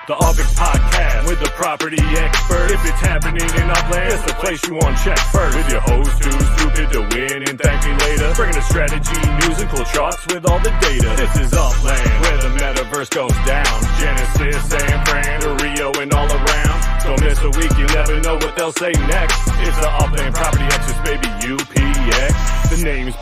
The UPX Podcast with the property expert. If it's happening in Upland, it's the place you want to check first. With your host who's stupid to win and thank me later. Bringing the strategy, news, and cool charts with all the data. This is Upland, where the metaverse goes down. Genesis, San Fran, to Rio, and all around. Don't miss a week, you never know what they'll say next. It's the Upland Property Experts, baby, UPX. The name's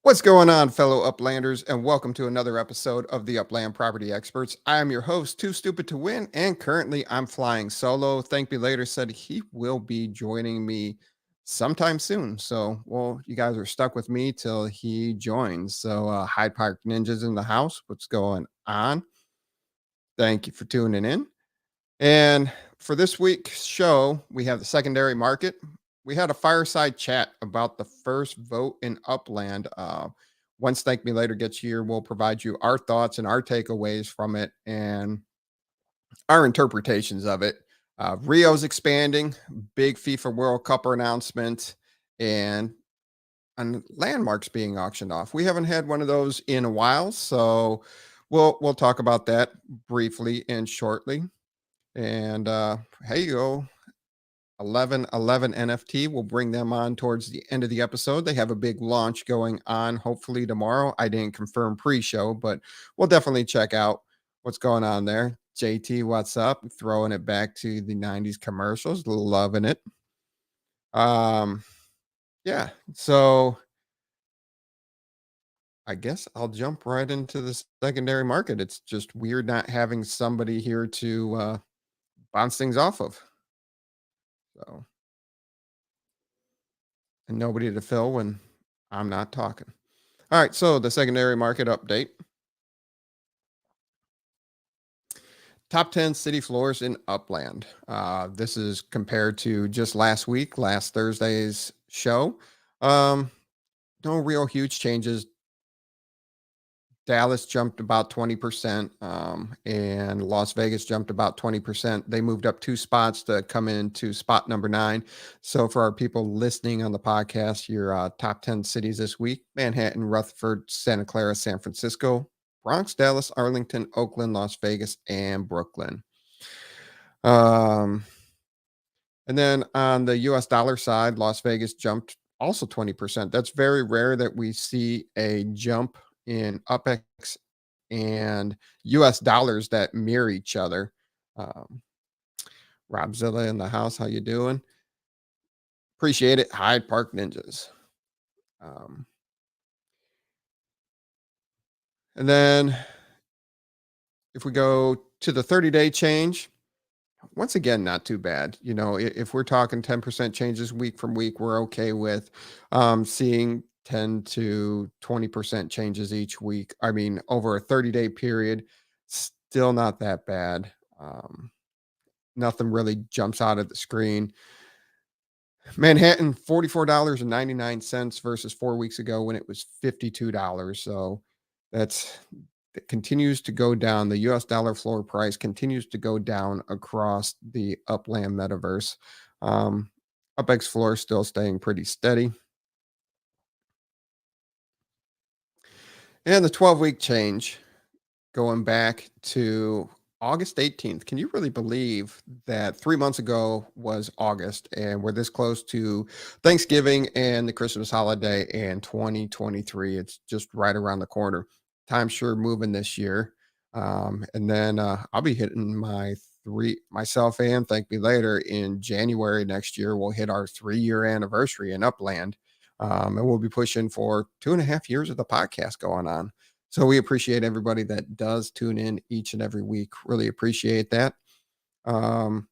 What's going on, fellow Uplanders, and welcome to another episode of the Upland Property Experts. I am your host, Too Stupid to Win, and currently I'm flying solo. ThankMeLater said he will be joining me sometime soon. So, well, you guys are stuck with me till he joins. So, Hyde Park Ninjas in the house. What's going on? Thank you for tuning in. And for this week's show, we have the secondary market. We had a fireside chat about the first vote in Upland. Once ThankMeLater gets here, we'll provide you our thoughts and our takeaways from it and our interpretations of it. Rio's expanding, big FIFA World Cup announcement, and landmarks being auctioned off. We haven't had one of those in a while, so we'll talk about that briefly and shortly. And hey, you go. 1111 NFT. We'll bring them on towards the end of the episode. They have a big launch going on, hopefully tomorrow. I didn't confirm pre-show, but we'll definitely check out what's going on there. JT, what's up? Throwing it back to the 90s commercials. Loving it. Yeah. So I guess I'll jump right into the secondary market. It's just weird not having somebody here to bounce things off of. So, and nobody to fill when I'm not talking. All right, so the secondary market update. Top 10 city floors in Upland. This is compared to just last Thursday's show. No real huge changes. Dallas jumped about 20%, and Las Vegas jumped about 20%. They moved up 2 spots to come into spot number 9. So for our people listening on the podcast, your top 10 cities this week: Manhattan, Rutherford, Santa Clara, San Francisco, Bronx, Dallas, Arlington, Oakland, Las Vegas, and Brooklyn. And then on the US dollar side, Las Vegas jumped also 20%. That's very rare that we see a jump in UPX and US dollars that mirror each other. Robzilla in the house, how you doing? Appreciate it. Hyde Park Ninjas. And then if we go to the 30-day change, once again, not too bad. You know, if we're talking 10% changes week from week, we're okay with seeing 10 to 20% changes each week. I mean, over a 30-day period, still not that bad. Nothing really jumps out of the screen. Manhattan, $44.99 versus 4 weeks ago when it was $52. So that continues to go down. The US dollar floor price continues to go down across the Upland metaverse. UPX floor still staying pretty steady. And the 12-week change going back to August 18th. Can you really believe that 3 months ago was August and we're this close to Thanksgiving and the Christmas holiday in 2023? It's just right around the corner. Time's sure moving this year. And then I'll be hitting myself and ThankMeLater in January next year. We'll hit our 3-year anniversary in Upland. And we'll be pushing for 2.5 years of the podcast going on. So we appreciate everybody that does tune in each and every week. Really appreciate that. And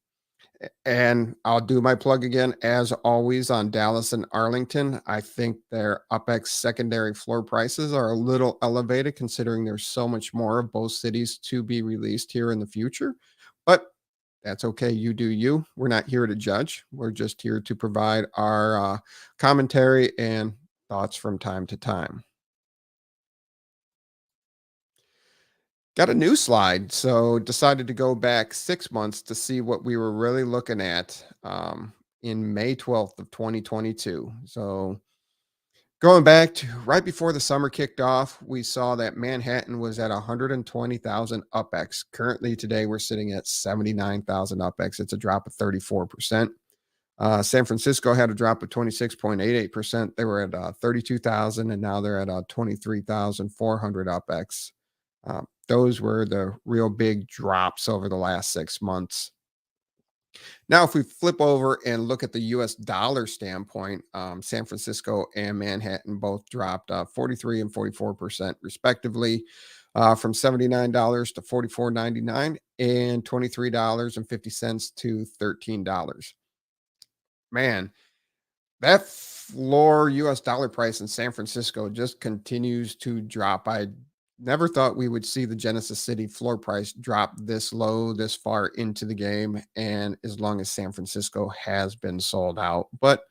I'll do my plug again, as always, on Dallas and Arlington. I think their UPX secondary floor prices are a little elevated considering there's so much more of both cities to be released here in the future. But that's okay. You do you. We're not here to judge. We're just here to provide our commentary and thoughts from time to time. Got a new slide, so decided to go back 6 months to see what we were really looking at in May 12th of 2022. So Going back to right before the summer kicked off, we saw that Manhattan was at 120,000 UPX. Currently, today we're sitting at 79,000 UPX. It's a drop of 34%. San Francisco had a drop of 26.88%. They were at 32,000, and now they're at 23,400 UPX. Those were the real big drops over the last 6 months. Now, if we flip over and look at the US dollar standpoint, San Francisco and Manhattan both dropped 43 and 44% respectively, from $79 to 44.99 and $23.50 to $13. Man, that floor US dollar price in San Francisco just continues to drop. I never thought we would see the Genesis City floor price drop this low this far into the game, and as long as San Francisco has been sold out. But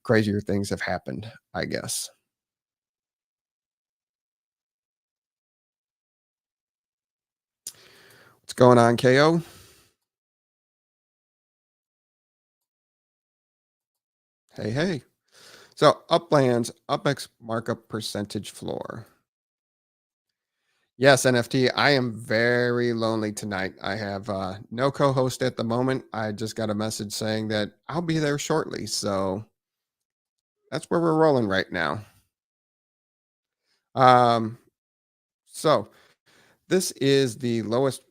crazier things have happened, I guess. What's going on, KO? Hey, hey. So Upland's UpX markup percentage floor. Yes, NFT. I am very lonely tonight. I have no co-host at the moment. I just got a message saying that I'll be there shortly. So that's where we're rolling right now. Um, so this is the lowest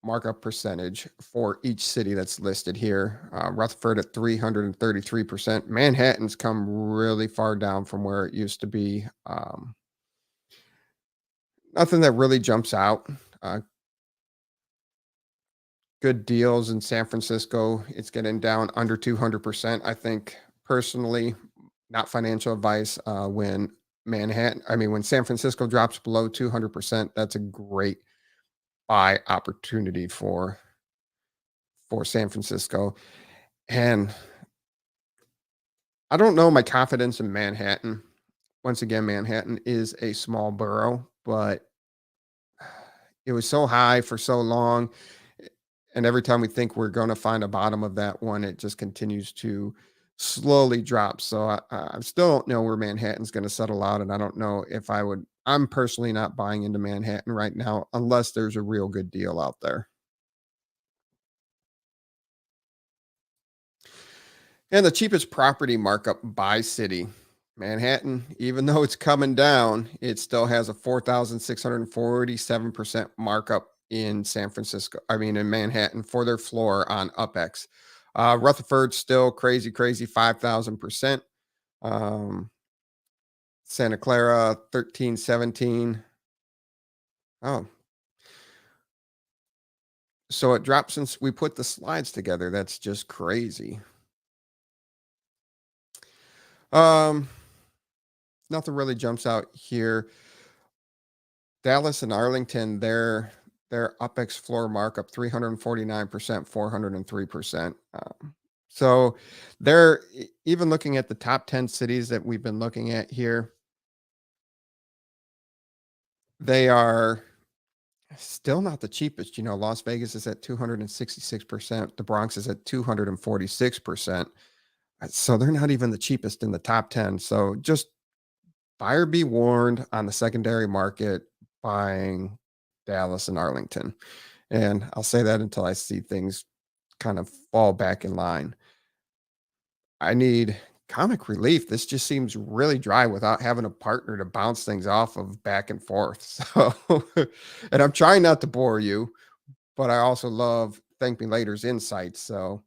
markup percentage for each city that's listed here. Rutherford at 333%. Manhattan's come really far down from where it used to be. Nothing that really jumps out. Uh, Good deals in San Francisco. It's getting down under 200%. I think personally, not financial advice. When San Francisco drops below 200%, that's a great buy opportunity for San Francisco. And I don't know my confidence in Manhattan. Once again, Manhattan is a small borough, but it was so high for so long. And every time we think we're going to find a bottom of that one, it just continues to slowly drop. So I still don't know where Manhattan's going to settle out. And I don't know if I would, I'm personally not buying into Manhattan right now unless there's a real good deal out there. And the cheapest property markup by city, Manhattan, even though it's coming down, it still has a 4,647% markup in in Manhattan for their floor on UpX. Rutherford still crazy, crazy 5,000%. Um, Santa Clara 1317. Oh, so it dropped since we put the slides together. That's just crazy. Um, Nothing really jumps out here. Dallas and Arlington, their UpX floor markup 349%, 403%. So they're even looking at the top 10 cities that we've been looking at here, they are still not the cheapest. Las Vegas is at 266%, the Bronx is at 246%. So they're not even the cheapest in the top 10. So just buyer be warned on the secondary market buying Dallas and Arlington. And I'll say that until I see things kind of fall back in line. I need comic relief. This just seems really dry without having a partner to bounce things off of back and forth. So, and I'm trying not to bore you, but I also love ThankMeLater's insights. So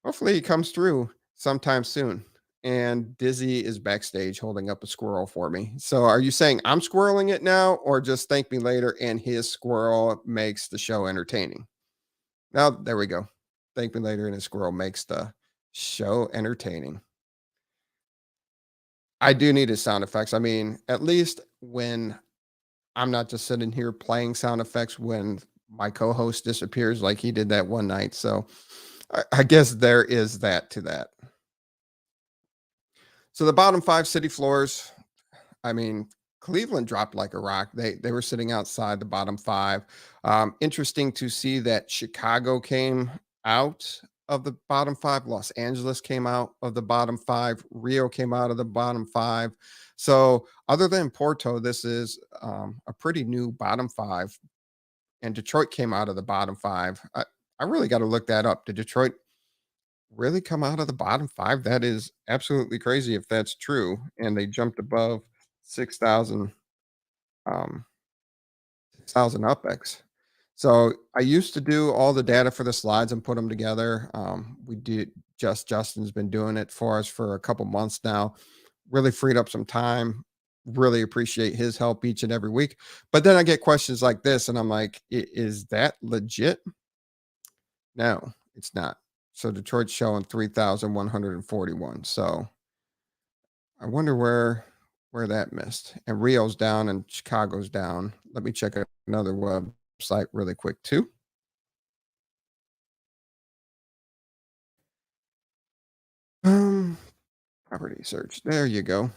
hopefully he comes through sometime soon. And Dizzy is backstage holding up a squirrel for me. So are you saying I'm squirreling it now, or just ThankMeLater and his squirrel makes the show entertaining? Now, there we go. ThankMeLater and his squirrel makes the show entertaining. I do need his sound effects. I mean, at least when I'm not just sitting here playing sound effects when my co-host disappears like he did that one night. So I guess there is that to that. So the bottom five city floors, I mean, Cleveland dropped like a rock. They were sitting outside the bottom five. Interesting to see that Chicago came out. of the bottom five. Los Angeles came out of the bottom five. Rio came out of the bottom five. So, other than Porto, this is a pretty new bottom five. And Detroit came out of the bottom five. I really got to look that up. Did Detroit really come out of the bottom five? That is absolutely crazy if that's true. And they jumped above 6,000, um, 6,000 UPX. So I used to do all the data for the slides and put them together. We did Justin's been doing it for us for a couple months now. Really freed up some time. Really appreciate his help each and every week. But then I get questions like this, and I'm like, Is that legit?" No, it's not. So Detroit's showing 3,141. So I wonder where that missed. And Rio's down and Chicago's down. Let me check another website really quick too. Um, Property search. There you go.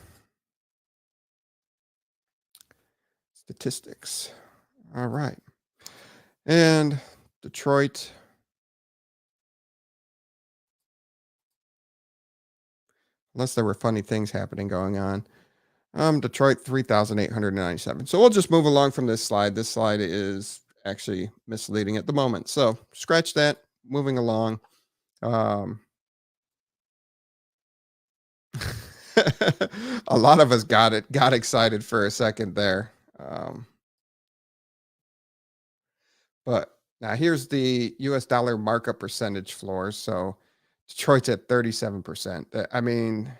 Statistics. All right. And Detroit, unless there were funny things happening going on. Detroit 3,897. So we'll just move along from this slide. This slide is actually misleading at the moment. So scratch that. Moving along. Um, a lot of us got excited for a second there. But now here's the US dollar markup percentage floor. So Detroit's at 37%. I mean,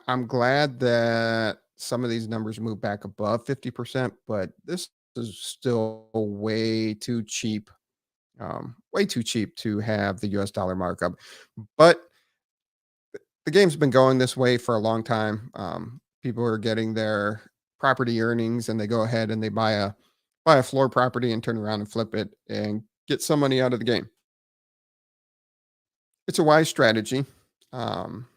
I'm glad that some of these numbers move back above 50%, but this is still way too cheap to have the US dollar markup. But the game's been going this way for a long time. People are getting their property earnings and they go ahead and they buy a floor property and turn around and flip it and get some money out of the game. It's a wise strategy. Um,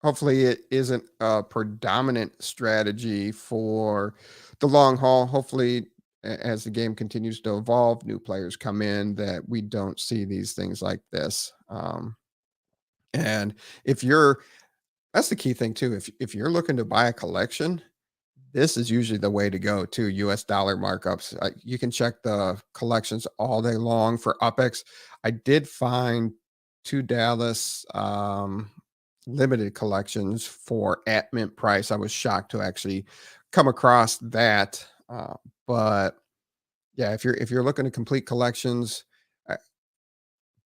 Hopefully, it isn't a predominant strategy for the long haul. Hopefully, as the game continues to evolve, new players come in that we don't see these things like this. And if you're that's the key thing too. If you're looking to buy a collection, this is usually the way to go to US dollar markups. You can check the collections all day long for UPX. I did find two Dallas limited collections for at mint price. I was shocked to actually come across that. But yeah, if you're looking to complete collections, uh,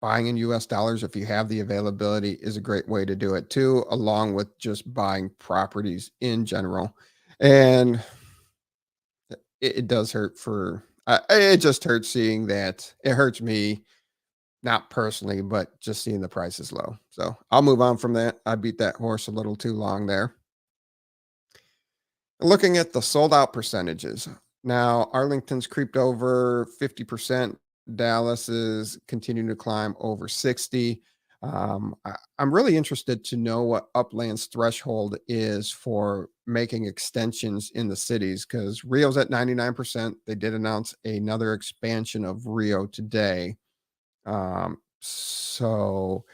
buying in US dollars, if you have the availability, is a great way to do it too, along with just buying properties in general. And it does hurt for it just hurts seeing that. It hurts me, not personally, but just seeing the price is low. So I'll move on from that. I beat that horse a little too long there. Looking at the sold out percentages. Now, Arlington's creeped over 50%. Dallas is continuing to climb over 60. I'm really interested to know what Upland's threshold is for making extensions in the cities because Rio's at 99%. They did announce another expansion of Rio today. So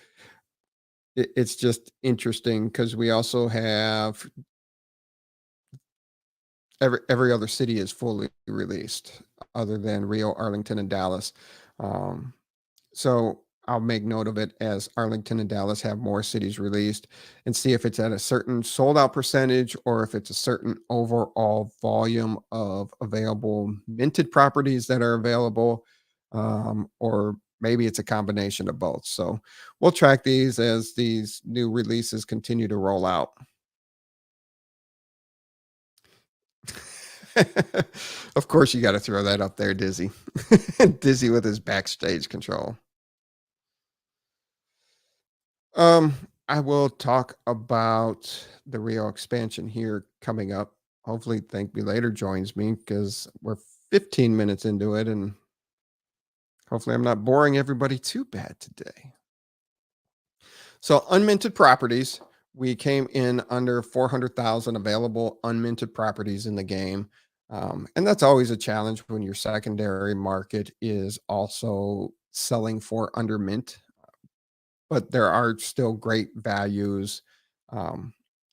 it's just interesting because we also have every other city is fully released other than Rio, Arlington, and Dallas. Um, so I'll make note of it as Arlington and Dallas have more cities released and see if it's at a certain sold out percentage or if it's a certain overall volume of available minted properties that are available, or maybe it's a combination of both. So we'll track these as these new releases continue to roll out. Of course, you got to throw that up there, Dizzy. Dizzy with his backstage control. Um, I will talk about the Rio expansion here coming up. Hopefully, Thank Me Later joins me because we're 15 minutes into it, and hopefully, I'm not boring everybody too bad today. So, unminted properties, we came in under 400,000 available unminted properties in the game. And that's always a challenge when your secondary market is also selling for under mint. but there are still great values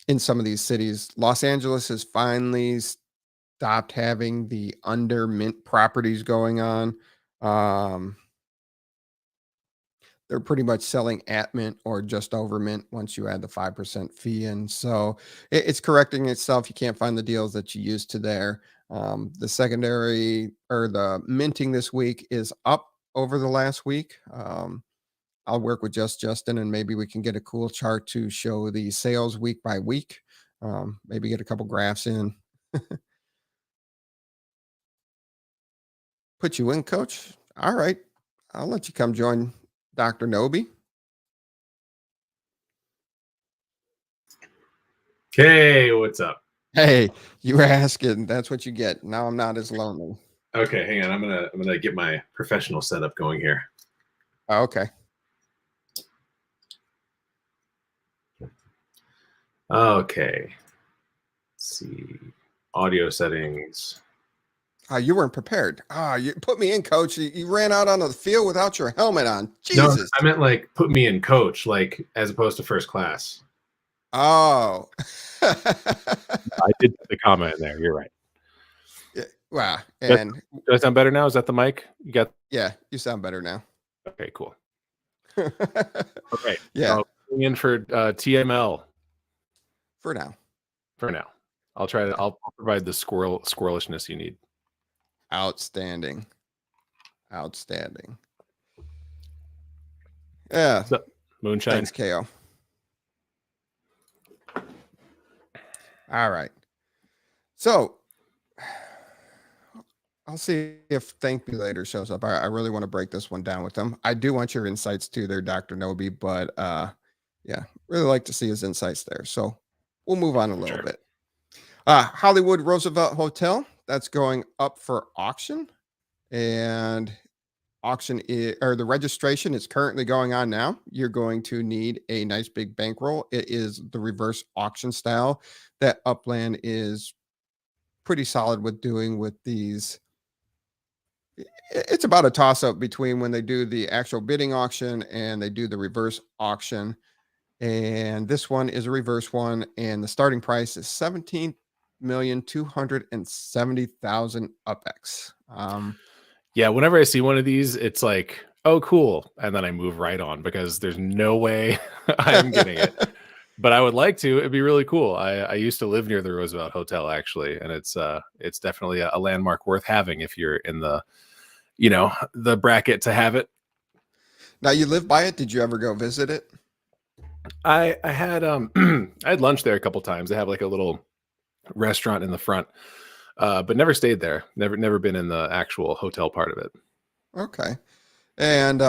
in some of these cities. Los Angeles has finally stopped having the under mint properties going on. Um, they're pretty much selling at mint or just over mint once you add the 5% fee in. So it's correcting itself. You can't find the deals that you used to there. The secondary or the minting this week is up over the last week. I'll work with Justin and maybe we can get a cool chart to show the sales week by week. Maybe get a couple graphs in. Put you in, coach. All right. I'll let you come join Dr. Noby. Hey, what's up? Hey, you were asking. That's what you get. Now I'm not as lonely. Okay, hang on. I'm gonna get my professional setup going here. Oh, okay. Okay. Let's see. Audio settings. You weren't prepared. You put me in, coach. You ran out onto the field without your helmet on. No, Jesus. I meant like put me in coach, like as opposed to first class. Oh. I did put the comment in there. You're right. Yeah, wow. And Does I sound better now? Is that the mic? You got? Yeah, you sound better now. Okay, cool. Okay. Yeah. Going in for TML. For now. For now. I'll provide the squirrelishness you need. Outstanding. Outstanding. Yeah. So, moonshine. Thanks, KO. All right. So I'll see if ThankMeLater shows up. I really want to break this one down with them. I do want your insights too there, Dr. Noby, but yeah, really like to see his insights there. So we'll move on a little bit. Hollywood Roosevelt Hotel, that's going up for auction. And the registration is currently going on now. You're going to need a nice big bankroll. It is the reverse auction style that Upland is pretty solid with doing with these. It's about a toss up between when they do the actual bidding auction and they do the reverse auction. And this one is a reverse one. And the starting price is 17,270,000 UPX. Yeah, whenever I see one of these, it's like, oh, cool. And then I move right on because there's no way I'm getting it. But I would like to. It'd be really cool. I used to live near the Roosevelt Hotel, actually. And it's definitely a landmark worth having if you're in the bracket to have it. Now, you live by it. Did you ever go visit it? I had I had lunch there a couple times. They have like a little restaurant in the front. But never stayed there. Never been in the actual hotel part of it. Okay. And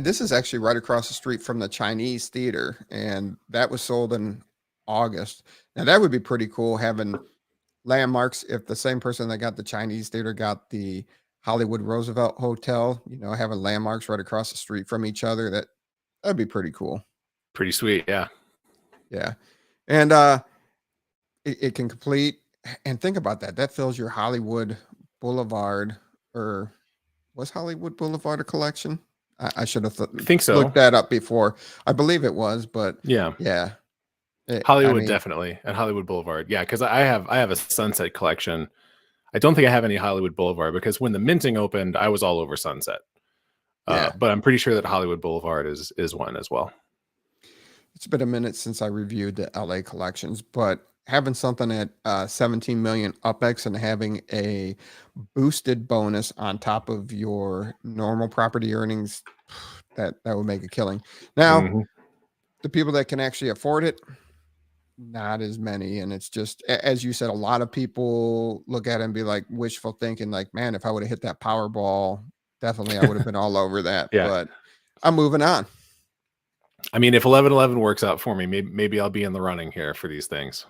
this is actually right across the street from the Chinese theater, and that was sold in August. Now that would be pretty cool having landmarks. If the same person that got the Chinese theater got the Hollywood Roosevelt Hotel, having landmarks right across the street from each other, that'd be pretty cool. Pretty sweet, yeah. Yeah. And it can complete. And think about that. That fills your Hollywood Boulevard, or was Hollywood Boulevard a collection? I should have think so. Looked that up before. I believe it was, but yeah. Hollywood definitely, and Hollywood Boulevard. Yeah, because I have a Sunset collection. I don't think I have any Hollywood Boulevard because when the minting opened, I was all over Sunset. But I'm pretty sure that Hollywood Boulevard is one as well. It's been a minute since I reviewed the LA collections, but having something at 17 million UPX and having a boosted bonus on top of your normal property earnings, that would make a killing. Now, the people that can actually afford it, not as many. And it's just, as you said, a lot of people look at it and be like wishful thinking, like, man, if I would have hit that Powerball, definitely I would have been all over that. Yeah. But I'm moving on. I mean, if 1111 works out for me, maybe I'll be in the running here for these things.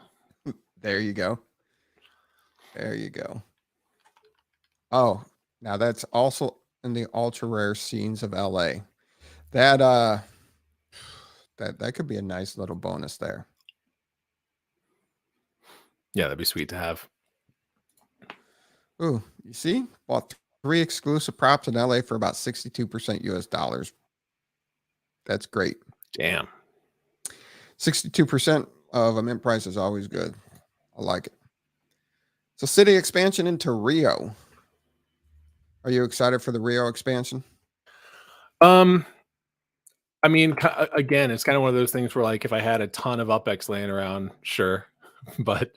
There you go. There you go. Oh, now that's also in the ultra rare scenes of LA. That could be a nice little bonus there. Yeah, that'd be sweet to have. Ooh, you see? Bought 3 exclusive props in LA for about 62% US dollars. That's great. Damn. 62% of a mint price is always good. I like it. So city expansion into Rio. Are you excited for the Rio expansion? I mean, again, it's kind of one of those things where, like, if I had a ton of UPX laying around, sure. But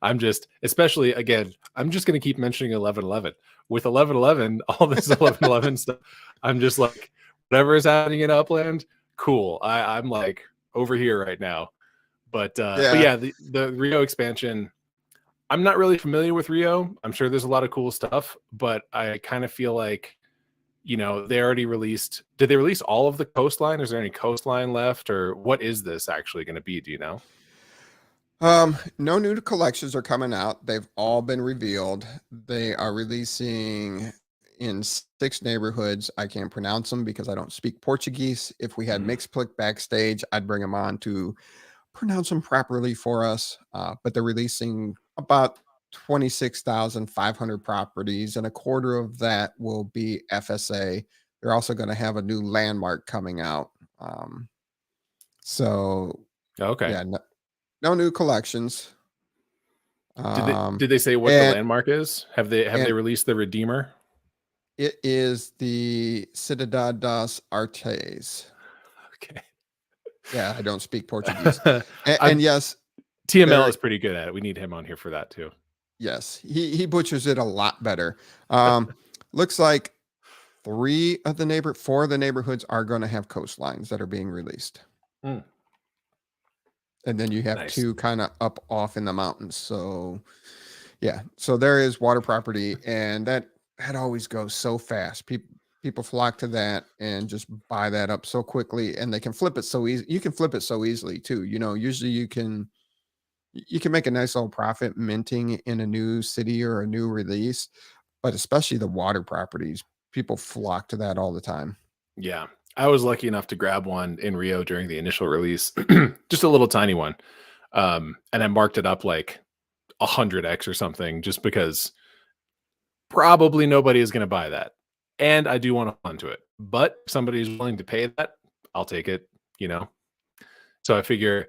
I'm just, especially again, I'm just going to keep mentioning 1111. With 1111, all this 1111 stuff, I'm just like, whatever is happening in Upland, cool. I'm like over here right now. But yeah, the Rio expansion, I'm not really familiar with Rio. I'm sure there's a lot of cool stuff, but I kind of feel like, you know, they already released. Did they release all of the coastline? Is there any coastline left, or what is this actually going to be? Do you know? No new collections are coming out. They've all been revealed. They are releasing in 6 neighborhoods. I can't pronounce them because I don't speak Portuguese. If we had Mixplick backstage, I'd bring them on to pronounce them properly for us. But they're releasing about 26,500 properties, and a quarter of that will be FSA. They're also going to have a new landmark coming out. So Okay. yeah, no new collections. Did they say what the landmark is? Have they released the Redeemer? It is the Cidade das Artes. Okay. Yeah, I don't speak Portuguese. and yes, TML is pretty good at it. We need him on here for that too. Yes, he butchers it a lot better. Looks like 4 of the neighborhoods are going to have coastlines that are being released. And then you have 2 kind of up off in the mountains. So yeah, so there is water property, and that always goes so fast. People flock to that and just buy that up so quickly, and they can flip it so easy. You can flip it so easily too. You know, usually you can make a nice little profit minting in a new city or a new release, but especially the water properties, people flock to that all the time. Yeah. I was lucky enough to grab one in Rio during the initial release, just a little tiny one. And I marked it up like 100x or something, just because probably nobody is going to buy that. And I do want to hold on to it, but if somebody's willing to pay that, I'll take it, you know? So I figure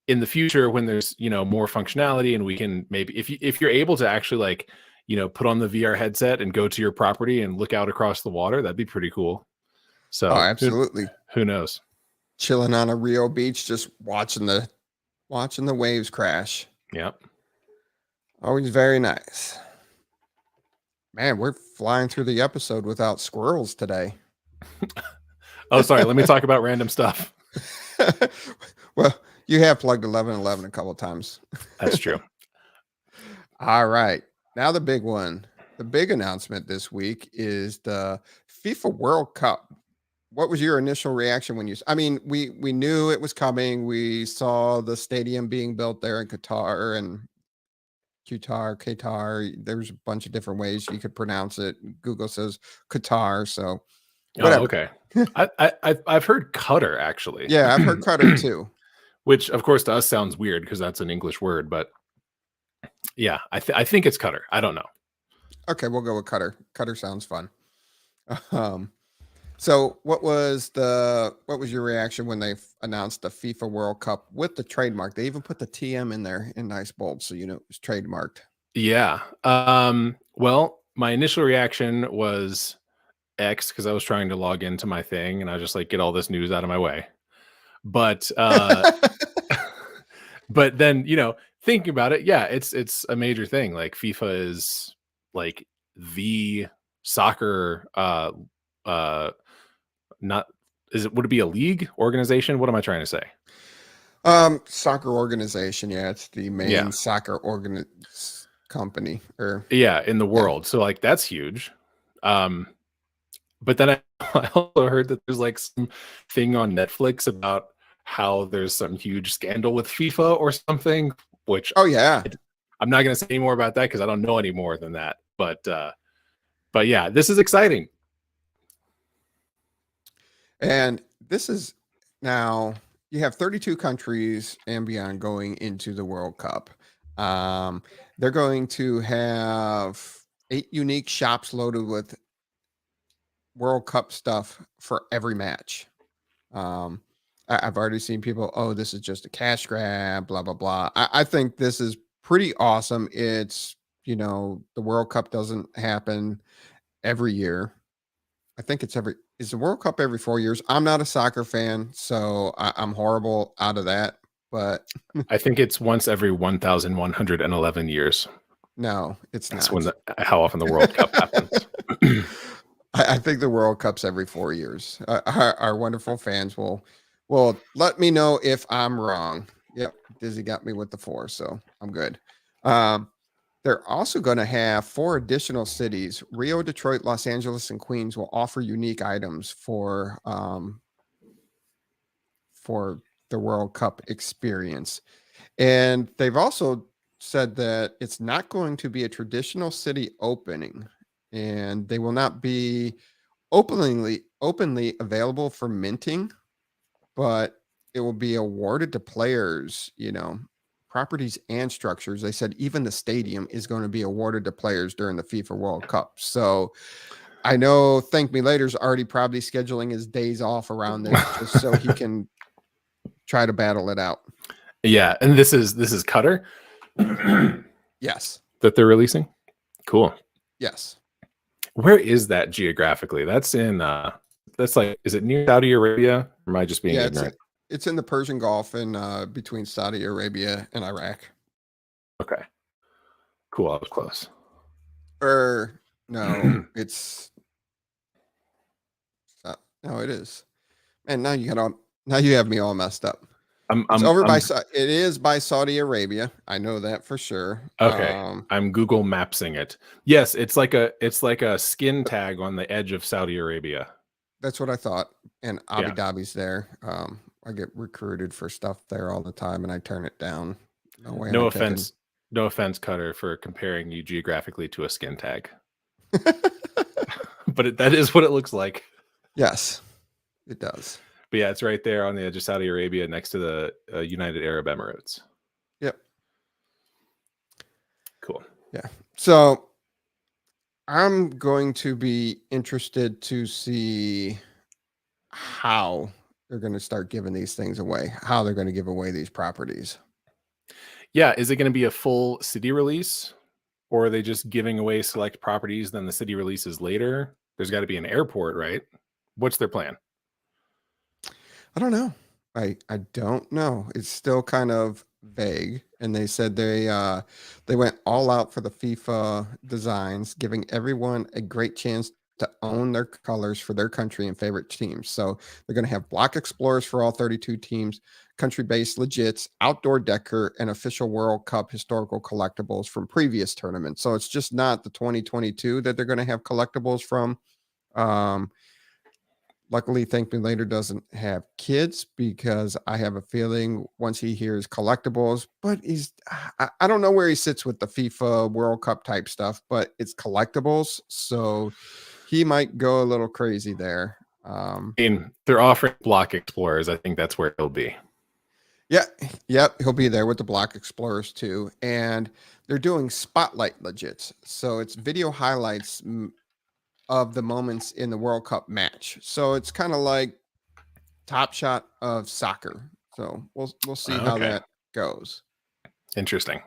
in the future, when there's, you know, more functionality, and we can maybe, if you're able to actually, like, you know, put on the VR headset and go to your property and look out across the water, that'd be pretty cool. So absolutely. Who knows? Chilling on a Rio beach, just watching the waves crash. Yep. Always very nice. Man, we're flying through the episode without squirrels today. Oh, sorry. Let me talk about random stuff. Well, you have plugged 1111 a couple of times. That's true. All right. Now the big one. The big announcement this week is the FIFA World Cup. What was your initial reaction when I mean, we knew it was coming. We saw the stadium being built there in Qatar and Qatar. There's a bunch of different ways you could pronounce it. Google says Qatar, so whatever. Oh, okay. I've heard Qatar, actually. Yeah, I've heard Qatar too. Which, of course, to us sounds weird because that's an English word, but yeah, I think it's Qatar. I don't know. Okay, we'll go with Qatar. Qatar sounds fun. So what was your reaction when they announced the FIFA World Cup with the trademark? They even put the TM in there in nice bold, so you know it was trademarked. Yeah. Well, my initial reaction was X, because I was trying to log into my thing and I was just like, get all this news out of my way. But but then, you know, thinking about it, yeah, it's a major thing. Like, FIFA is like the soccer would it be a league organization? What am I trying to say? Soccer organization. Yeah, it's the main soccer company in the world. So like that's huge. But then I also heard that there's like some thing on Netflix about how there's some huge scandal with FIFA or something, which I'm not going to say any more about that because I don't know any more than that. But yeah, this is exciting. And this is now you have 32 countries and beyond going into the World Cup. They're going to have 8 unique shops loaded with World Cup stuff for every match. I've already seen people, oh, this is just a cash grab, blah, blah, blah. I think this is pretty awesome. It's, the World Cup doesn't happen every year. I think is the World Cup every 4 years? I'm not a soccer fan, so I'm horrible out of that. But I think it's once every 1,111 years. no, it's That's not. how often the World Cup happens. I think the World Cup's every 4 years. Our wonderful fans will let me know if I'm wrong. Yep, Dizzy got me with the 4, so I'm good. They're also going to have 4 additional cities. Rio, Detroit, Los Angeles, and Queens will offer unique items for the World Cup experience. And they've also said that it's not going to be a traditional city opening, and they will not be openly available for minting, but it will be awarded to players, properties and structures. They said even the stadium is going to be awarded to players during the FIFA World Cup. So I know ThankMeLater's already probably scheduling his days off around this just so he can try to battle it out. Yeah, and this is Qatar. Yes. That they're releasing. Cool. Yes. Where is that geographically? That's in that's like, is it near Saudi Arabia? Or am I just being ignorant? It's in the Persian Gulf and between Saudi Arabia and Iraq. Okay. Cool. I was close. No, it's no, it is. And now you have me all messed up. It is by Saudi Arabia. I know that for sure. Okay. I'm Google Mapsing it. Yes, it's like a skin tag on the edge of Saudi Arabia. That's what I thought. And Abu Dhabi's there. I get recruited for stuff there all the time and I turn it down. No offense, Cutter, for comparing you geographically to a skin tag. But that is what it looks like. Yes, it does. But yeah, it's right there on the edge of Saudi Arabia next to the United Arab Emirates. Yep. Cool. Yeah. So I'm going to be interested to see how they're going to start giving these things away, how they're going to give away these properties. Yeah. Is it going to be a full city release, or are they just giving away select properties, then the city releases later? There's got to be an airport, right? What's their plan? I don't know. I don't know. It's still kind of vague. And they said they went all out for the FIFA designs, giving everyone a great chance to own their colors for their country and favorite teams. So they're going to have block explorers for all 32 teams, country-based legits, outdoor decor, and official World Cup historical collectibles from previous tournaments. So it's just not the 2022 that they're going to have collectibles from. Luckily, ThankMeLater doesn't have kids, because I have a feeling once he hears collectibles, but I don't know where he sits with the FIFA World Cup type stuff, but it's collectibles. So he might go a little crazy there. I mean, they're offering block explorers. I think that's where he'll be. Yeah. Yep. He'll be there with the block explorers too. And they're doing spotlight legits. So it's video highlights of the moments in the World Cup match. So it's kind of like Top Shot of soccer. So we'll see how that goes. Interesting.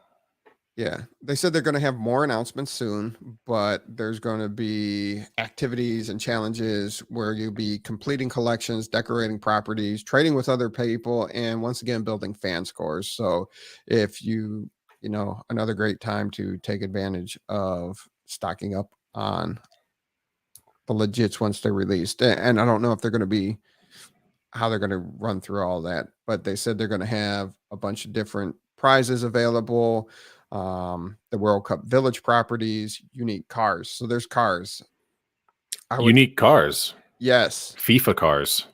Yeah. They said they're going to have more announcements soon, but there's going to be activities and challenges where you'll be completing collections, decorating properties, trading with other people, and once again, building fan scores. So if another great time to take advantage of stocking up on the legits once they're released. And I don't know if they're going to how they're going to run through all that, but they said they're going to have a bunch of different prizes available. The World Cup Village properties, unique cars. So there's cars. Unique cars. Yes. FIFA cars.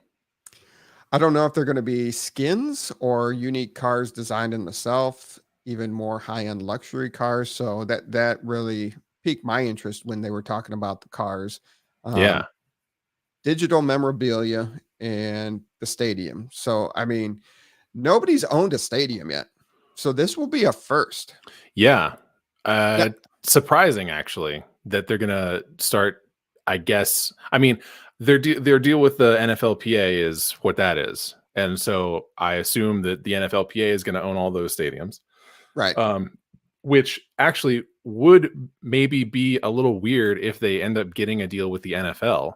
I don't know if they're going to be skins or unique cars designed in the self, even more high-end luxury cars. So that really piqued my interest when they were talking about the cars. Digital memorabilia and the stadium. So, I mean, nobody's owned a stadium yet. So this will be a first. Yeah. Surprising, actually, that they're going to start, I guess. I mean, their deal with the NFLPA is what that is. And so I assume that the NFLPA is going to own all those stadiums. Right. Which actually would maybe be a little weird if they end up getting a deal with the NFL,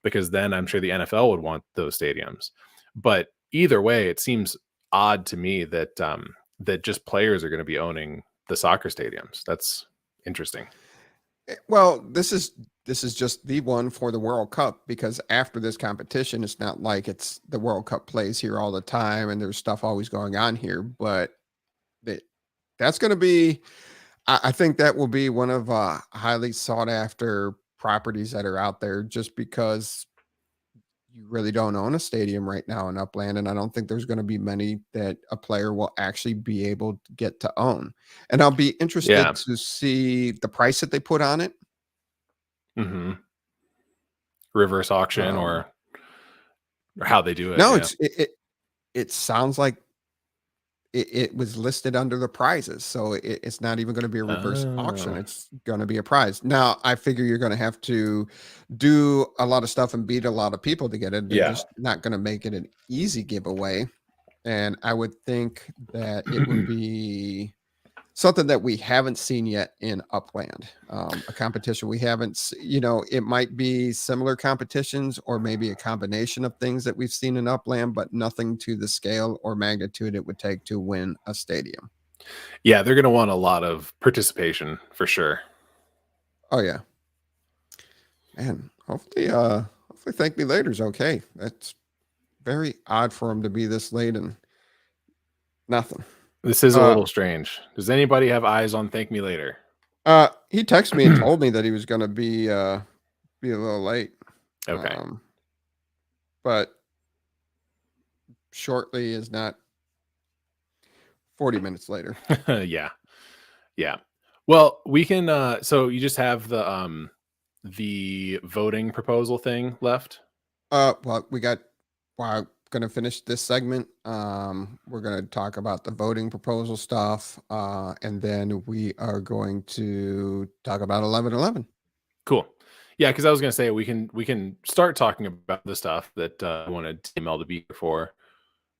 because then I'm sure the NFL would want those stadiums. But either way, it seems odd to me that that just players are going to be owning the soccer stadiums. That's interesting. Well, this is just the one for the World Cup, because after this competition, it's not like it's the World Cup plays here all the time and there's stuff always going on here, but that's going to be, I think that will be one of highly sought after properties that are out there, just because you really don't own a stadium right now in Upland. And I don't think there's going to be many that a player will actually be able to get to own. And I'll be interested to see the price that they put on it. Mm-hmm. Reverse auction or how they do it. No, it sounds like it was listed under the prizes, so it's not even going to be a reverse auction. It's going to be a prize. Now, I figure you're going to have to do a lot of stuff and beat a lot of people to get it. They're just not going to make it an easy giveaway. And I would think that it would be something that we haven't seen yet in Upland, a competition we haven't, it might be similar competitions or maybe a combination of things that we've seen in Upland, but nothing to the scale or magnitude it would take to win a stadium. Yeah, they're going to want a lot of participation for sure. Oh yeah. And hopefully ThankMeLater is okay. That's very odd for him to be this late and nothing. This is a little strange. Does anybody have eyes on ThankMeLater? He texted me and told me that he was going to be a little late. Okay. But shortly is not 40 minutes later. Yeah. Well, we can. So you just have the voting proposal thing left. Well, we're going to finish this segment. We're going to talk about the voting proposal stuff, and then we are going to talk about 11/11. Cool. Yeah, because I was going to say we can start talking about the stuff that I wanted TML to be here for,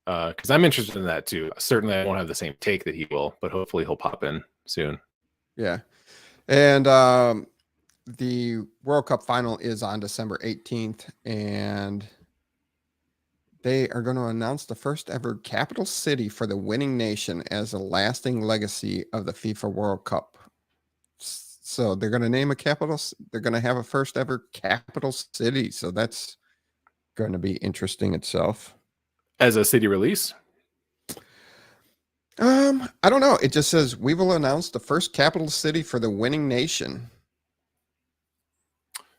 because I'm interested in that too. Certainly, I won't have the same take that he will, but hopefully he'll pop in soon. Yeah, and the World Cup final is on December 18th, and they are going to announce the first ever capital city for the winning nation as a lasting legacy of the FIFA World Cup. So they're going to name a capital. They're going to have a first ever capital city. So that's going to be interesting itself. As a city release? I don't know. It just says we will announce the first capital city for the winning nation.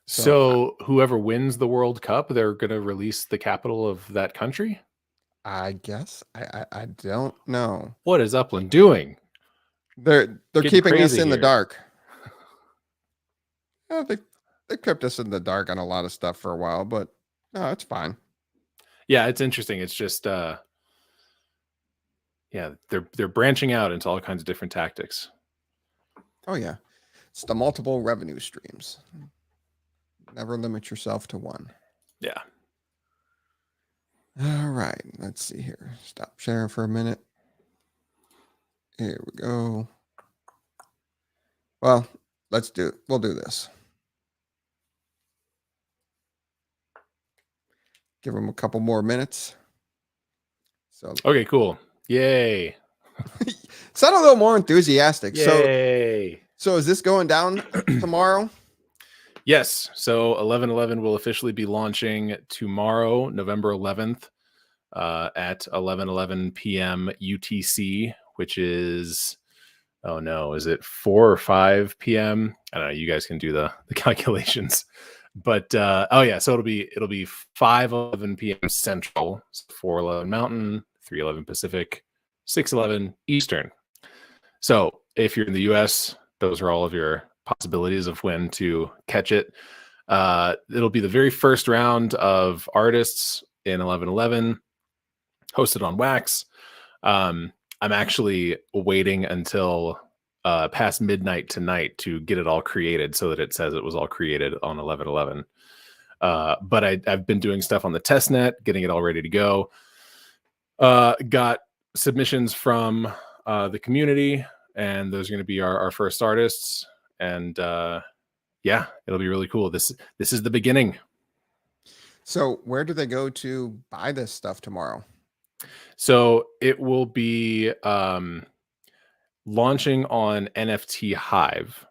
So whoever wins the World Cup, they're going to release the capital of that country? I guess. I don't know. What is Upland doing? They're keeping us in the here. dark. They kept us in the dark on a lot of stuff for a while, but no, it's fine. Yeah, it's interesting. It's just they're branching out into all kinds of different tactics. Oh yeah. It's the multiple revenue streams. Never limit yourself to one. Yeah. All right. Let's see here. Stop sharing for a minute. Here we go. Well, we'll do this. Give them a couple more minutes. So okay, cool. Yay. Sound a little more enthusiastic. Yay. So is this going down tomorrow? Yes. So 11/11 will officially be launching tomorrow, November 11th, at 11:11 p.m. UTC, which is, is it 4 or 5 p.m.? I don't know. You guys can do the calculations. But so it'll be 5:11 p.m. Central, 4:11 Mountain, 3:11 Pacific, 6:11 Eastern. So if you're in the US, those are all of your possibilities of when to catch it. It'll be the very first round of artists in 11/11, hosted on Wax. I'm actually waiting until past midnight tonight to get it all created so that it says it was all created on 11/11. But I've been doing stuff on the test net, getting it all ready to go. Got submissions from the community, and those are going to be our first artists. And yeah, it'll be really cool. This is the beginning. So where do they go to buy this stuff tomorrow? So it will be launching on NFT Hive.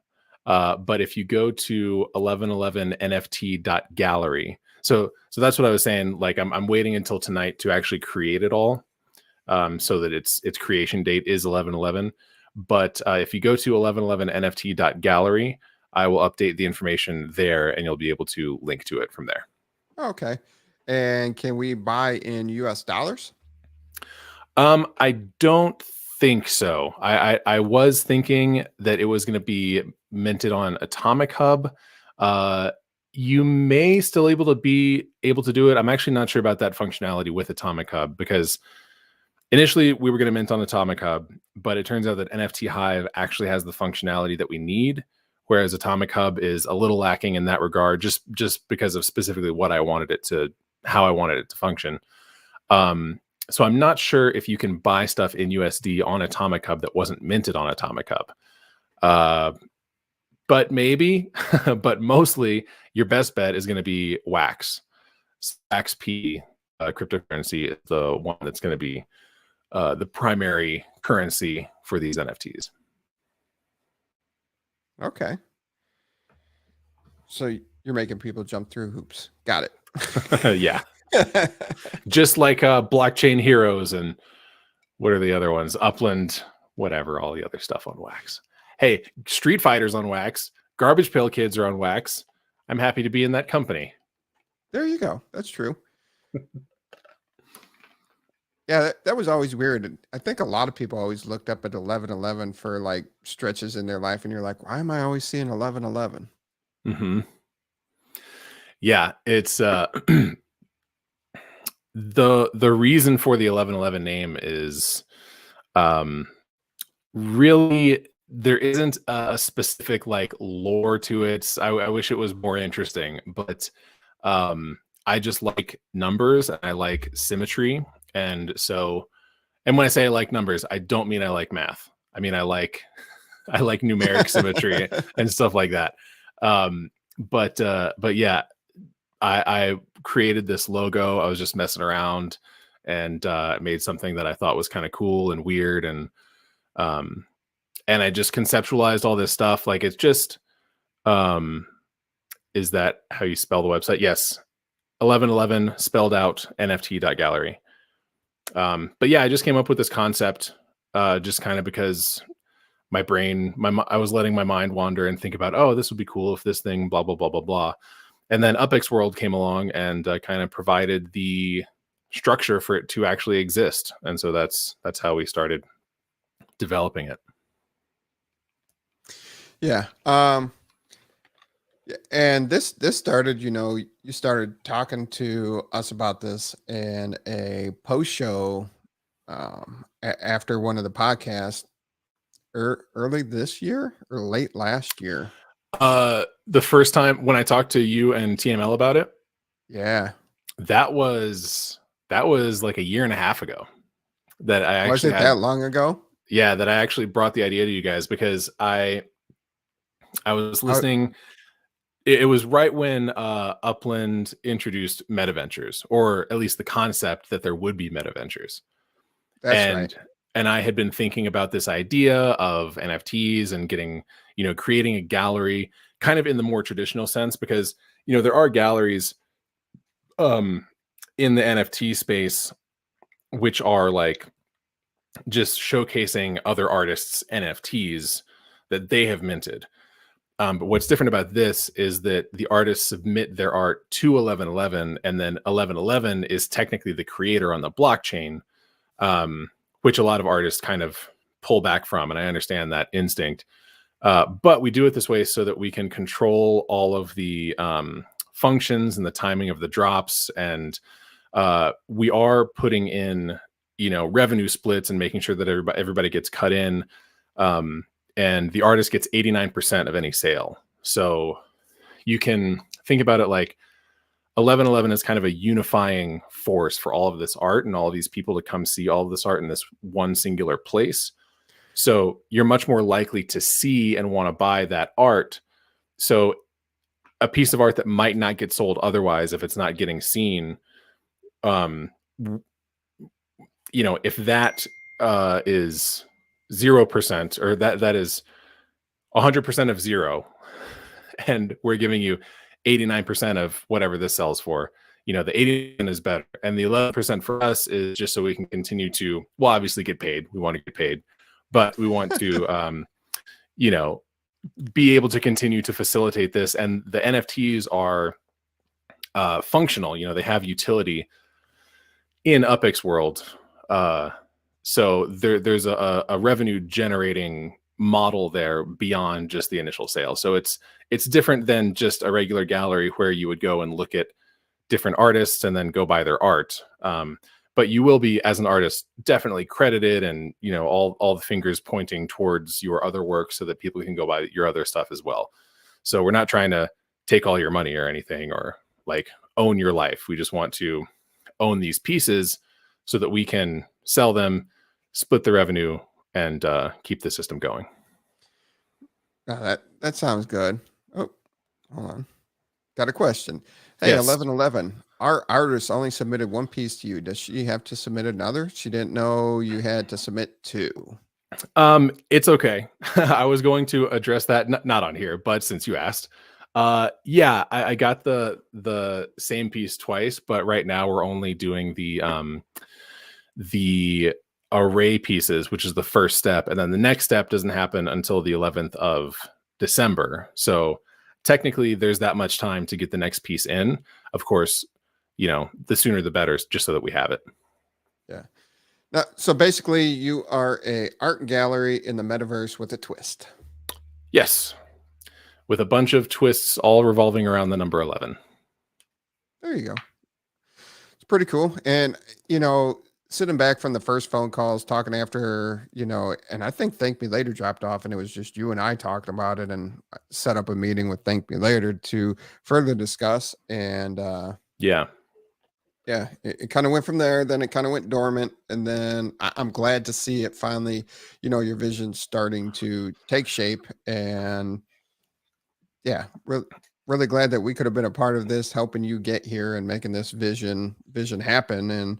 But if you go to 1111nft.gallery, so that's what I was saying. Like I'm waiting until tonight to actually create it all, so that its creation date is 1111. But if you go to 1111nft.gallery, I will update the information there, and you'll be able to link to it from there. Okay. And can we buy in US dollars? I don't think so. I was thinking that it was going to be minted on Atomic Hub. You may still be able to do it. I'm actually not sure about that functionality with Atomic Hub, because initially we were going to mint on Atomic Hub, but it turns out that NFT Hive actually has the functionality that we need, whereas Atomic Hub is a little lacking in that regard, just because of specifically what I wanted it to, how I wanted it to function. So I'm not sure if you can buy stuff in USD on Atomic Hub that wasn't minted on Atomic Hub. But maybe, but mostly your best bet is going to be Wax. XP cryptocurrency is the one that's going to be the primary currency for these NFTs. Okay. So you're making people jump through hoops. Got it. Yeah. Just like Blockchain Heroes and what are the other ones? Upland, whatever, all the other stuff on Wax. Hey, Street Fighters on Wax. Garbage Pail Kids are on Wax. I'm happy to be in that company. There you go. That's true. Yeah, that was always weird. I think a lot of people always looked up at 1111 for like stretches in their life, and you're like, why am I always seeing 1111? Mm-hmm. Yeah, it's the reason for the 1111 name is really there isn't a specific like lore to it. I wish it was more interesting, but I just like numbers and I like symmetry. And so, and when I say I like numbers, I don't mean I like math. I mean, I like numeric symmetry and stuff like that. But yeah, I created this logo. I was just messing around and made something that I thought was kind of cool and weird. And I just conceptualized all this stuff. Like it's just, is that how you spell the website? Yes. 1111 spelled out nft.gallery. But yeah, I just came up with this concept just kind of because my brain, I was letting my mind wander and think about, oh, this would be cool if this thing, blah, blah, blah, blah, blah. And then UPX World came along and kind of provided the structure for it to actually exist. And so that's how we started developing it. Yeah. And this started, you started talking to us about this in a post show after one of the podcasts early this year or late last year. The first time when I talked to you and TML about it. Yeah. That was like a year and a half ago that I actually was it that long ago? Yeah, that I actually brought the idea to you guys because I was listening. It was right when Upland introduced MetaVentures, or at least the concept that there would be MetaVentures. That's right. And I had been thinking about this idea of NFTs and getting, creating a gallery kind of in the more traditional sense, because, there are galleries in the NFT space, which are like just showcasing other artists' NFTs that they have minted. But what's different about this is that the artists submit their art to 1111, and then 1111 is technically the creator on the blockchain, which a lot of artists kind of pull back from. And I understand that instinct. But we do it this way so that we can control all of the functions and the timing of the drops. And we are putting in, revenue splits and making sure that everybody gets cut in. And the artist gets 89% of any sale. So you can think about it like 1111 is kind of a unifying force for all of this art and all of these people to come see all of this art in this one singular place. So you're much more likely to see and want to buy that art. So a piece of art that might not get sold otherwise, if it's not getting seen, if that is 0%, or that is 100% of zero, and we're giving you 89% of whatever this sells for, the 80% is better. And the 11% for us is just so we can continue to, well, obviously get paid. We want to get paid, but we want to, be able to continue to facilitate this. And the NFTs are functional. They have utility in UPX world. So there's a revenue generating model there beyond just the initial sale. So it's different than just a regular gallery where you would go and look at different artists and then go buy their art. But you will be, as an artist, definitely credited, and all the fingers pointing towards your other work so that people can go buy your other stuff as well. So we're not trying to take all your money or anything, or like own your life. We just want to own these pieces so that we can sell them, split the revenue, and keep the system going. That sounds good. Oh, hold on. Got a question. Hey, Yes. 1111. Our artist only submitted one piece to you. Does she have to submit another? She didn't know you had to submit two. It's okay. I was going to address that, not on here, but since you asked, yeah, I got the same piece twice, but right now we're only doing the array pieces, which is the first step, and then the next step doesn't happen until the 11th of December. So technically there's that much time to get the next piece in. Of course, the sooner the better, just so that we have it. Yeah. Now, so basically you are a art gallery in the metaverse with a twist. Yes. With a bunch of twists all revolving around the number 11. There you go. It's pretty cool. And, sitting back from the first phone calls, talking after, and I think ThankMeLater dropped off, and it was just you and I talking about it, and set up a meeting with ThankMeLater to further discuss. And Yeah, it kind of went from there. Then it kind of went dormant. And then I'm glad to see it finally, your vision starting to take shape. And yeah, really glad that we could have been a part of this, helping you get here and making this vision happen. And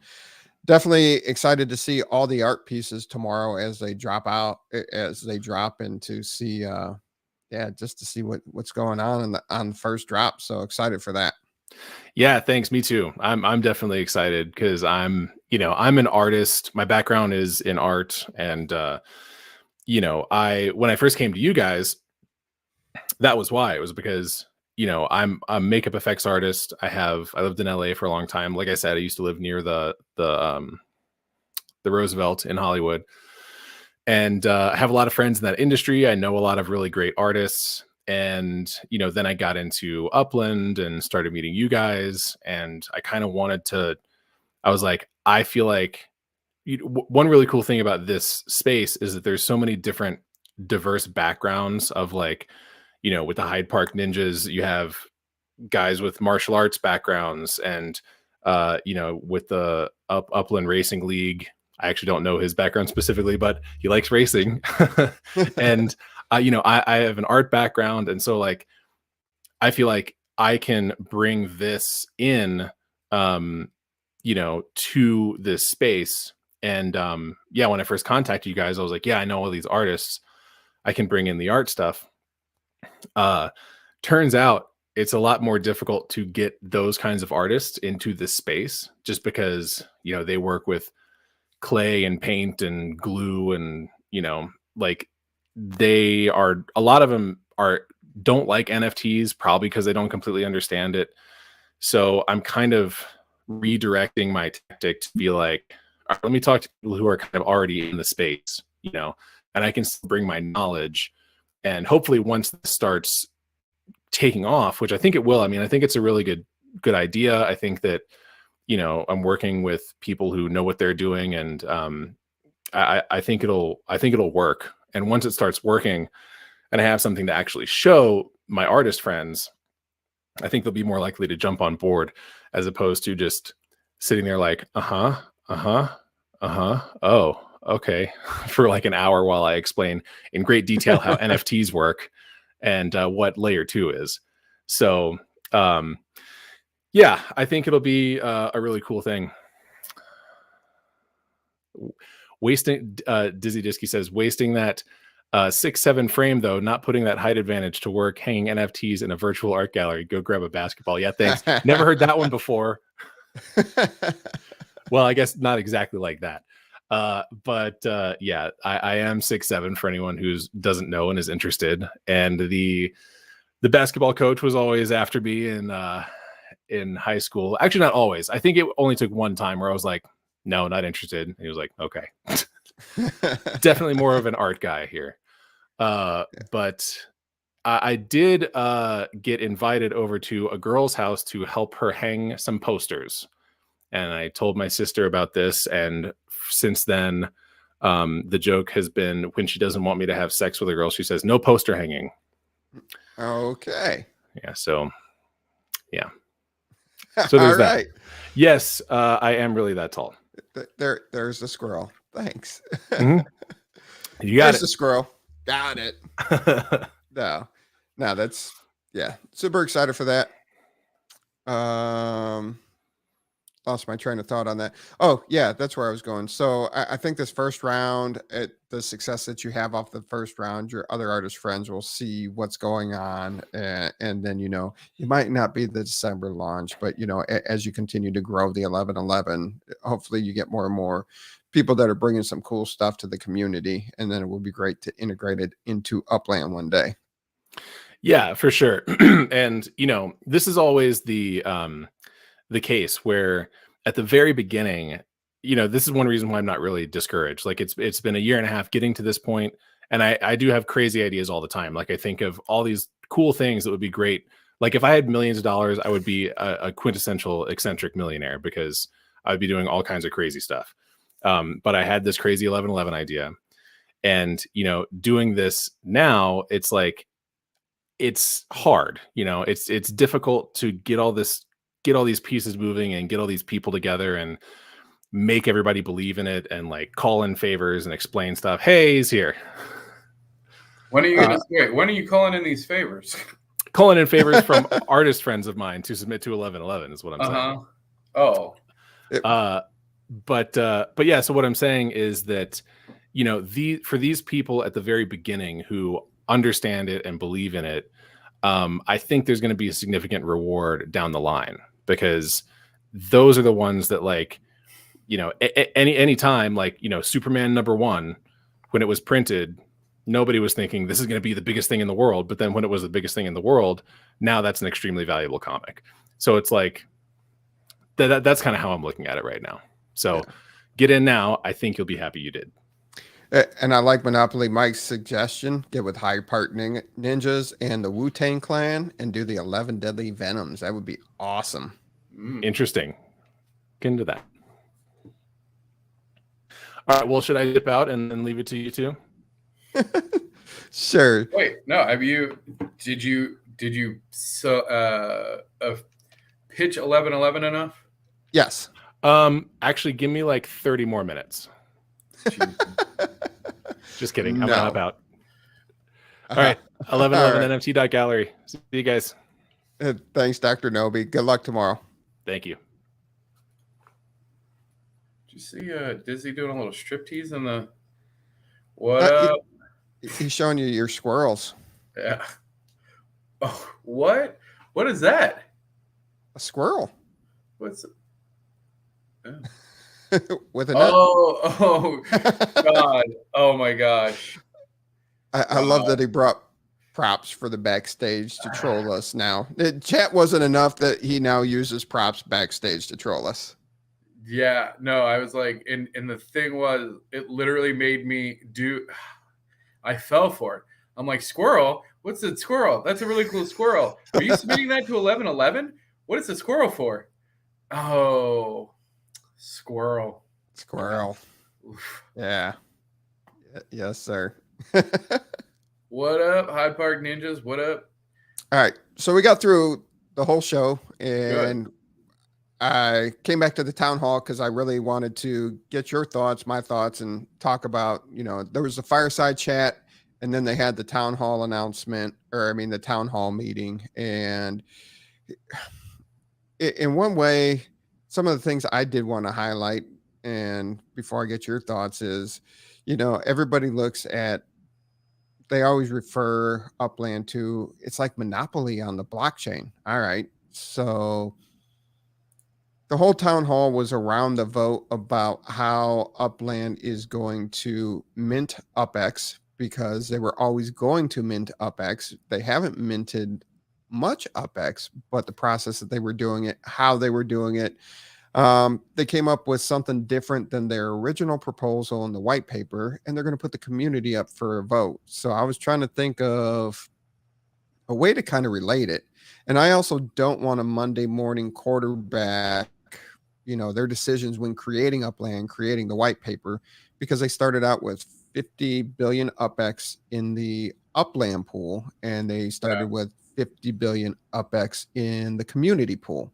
definitely excited to see all the art pieces tomorrow as they drop, and to see, just to see what's going on on the first drop. So excited for that. Yeah, thanks. Me too. I'm definitely excited because I'm an artist. My background is in art, and when I first came to you guys, that was why. It was because I'm a makeup effects artist. I lived in LA for a long time. Like I said, I used to live near the Roosevelt in Hollywood, and I have a lot of friends in that industry. I know a lot of really great artists. And, then I got into Upland and started meeting you guys. And I kind of I was like, I feel like one really cool thing about this space is that there's so many different diverse backgrounds of, like, with the Hyde Park Ninjas, you have guys with martial arts backgrounds, and, with the Upland Racing League, I actually don't know his background specifically, but he likes racing. And I have an art background, and so, like, I feel like I can bring this in, to this space. And when I first contacted you guys, I was like, yeah, I know all these artists. I can bring in the art stuff. Turns out it's a lot more difficult to get those kinds of artists into this space, just because they work with clay and paint and glue, and a lot of them don't like NFTs, probably because they don't completely understand it. So I'm kind of redirecting my tactic to be like, all right, let me talk to people who are kind of already in the space, and I can still bring my knowledge. And hopefully once this starts taking off, which I think it will, I think it's a really good idea. I think that, I'm working with people who know what they're doing, and I think it'll work. And once it starts working and I have something to actually show my artist friends, I think they'll be more likely to jump on board as opposed to just sitting there like, oh, okay, for like an hour while I explain in great detail how NFTs work and what layer 2 is. So, yeah, I think it'll be a really cool thing. Wasting, Dizzy Disky says, wasting that 6'7" frame though, not putting that height advantage to work, hanging NFTs in a virtual art gallery. Go grab a basketball. Yeah, thanks. Never heard that one before. Well, I guess not exactly like that. But yeah, I am 6'7" for anyone who doesn't know and is interested. And the basketball coach was always after me in high school. Actually, not always. I think it only took one time where I was like, no, not interested. And he was like, okay. Definitely more of an art guy here. But I did get invited over to a girl's house to help her hang some posters. And I told my sister about this. And since then, the joke has been when she doesn't want me to have sex with a girl, she says, no poster hanging. Okay. Yeah. So, yeah. So there's that. Right. Yes, I am really that tall. There's the squirrel. Thanks. Mm-hmm. You got There's the squirrel. Got it. No, that's, yeah. Super excited for that. Lost my train of thought on that. Oh, yeah, that's where I was going. So I think this first round, the success that you have off the first round, your other artist friends will see what's going on. And then, you might not be the December launch, but, as you continue to grow the 11/11, hopefully you get more and more people that are bringing some cool stuff to the community. And then it will be great to integrate it into Upland one day. Yeah, for sure. And, this is always the case where at the very beginning, this is one reason why I'm not really discouraged. Like it's been a year and a half getting to this point, and I do have crazy ideas all the time. Like I think of all these cool things that would be great. Like if I had millions of dollars, I would be a quintessential eccentric millionaire because I would be doing all kinds of crazy stuff. But I had this crazy 11/11 idea, and doing this now, it's like it's hard. It's difficult to get all these pieces moving and get all these people together and make everybody believe in it and like call in favors and explain stuff. Hey, he's here. When are you when are you calling in these favors? Calling in favors from artist friends of mine to submit to 11/11 is what I'm saying. Oh. But yeah, so what I'm saying is that, for these people at the very beginning who understand it and believe in it, I think there's going to be a significant reward down the line, because those are the ones that any time, Superman #1, when it was printed, nobody was thinking this is going to be the biggest thing in the world. But then when it was the biggest thing in the world, now that's an extremely valuable comic. So it's like that's kind of how I'm looking at it right now. So get in now. I think you'll be happy you did. And I like Monopoly Mike's suggestion. Get with Hyde Park Ninjas and the Wu-Tang Clan and do the 11 Deadly Venoms. That would be awesome. Interesting. Get into that. All right. Well, should I dip out and then leave it to you two? Sure. Wait, no. Did you pitch 11/11 enough? Yes. Actually, give me like 30 more minutes. Just kidding. I'm gonna hop out. All right. 11/11 NFT.gallery. See you guys. Thanks, Dr. Noby. Good luck tomorrow. Thank you. Did you see Dizzy doing a little striptease in the what up? He's showing you your squirrels. Yeah. Oh, what? What is that? A squirrel. What's with a nut. Oh God. Oh my gosh. I love that he brought props for the backstage to troll us now. The chat wasn't enough that he now uses props backstage to troll us. Yeah, no, I was like, and the thing was, it literally made me I fell for it. I'm like, squirrel? What's a squirrel? That's a really cool squirrel. Are you submitting that to 11/11? What is the squirrel for? Oh, squirrel. Oof. Yeah. Yes, sir. What up, Hyde Park Ninjas? What up? All right. So we got through the whole show, and I came back to the town hall because I really wanted to get your thoughts, my thoughts, and talk about, there was a fireside chat, and then they had the town hall announcement, the town hall meeting. And in one way, some of the things I did want to highlight, and before I get your thoughts, is, everybody they always refer Upland to, it's like monopoly on the blockchain. All right. So the whole town hall was around the vote about how Upland is going to mint UpX, because they were always going to mint UpX. They haven't minted much UpX, but the process that they were doing it, how they were doing it, they came up with something different than their original proposal in the white paper, and they're going to put the community up for a vote. So I was trying to think of a way to kind of relate it. And I also don't want a Monday morning quarterback their decisions when creating Upland, creating the white paper, because they started out with 50 billion UpX in the Upland pool, and they started with 50 billion UpX in the community pool.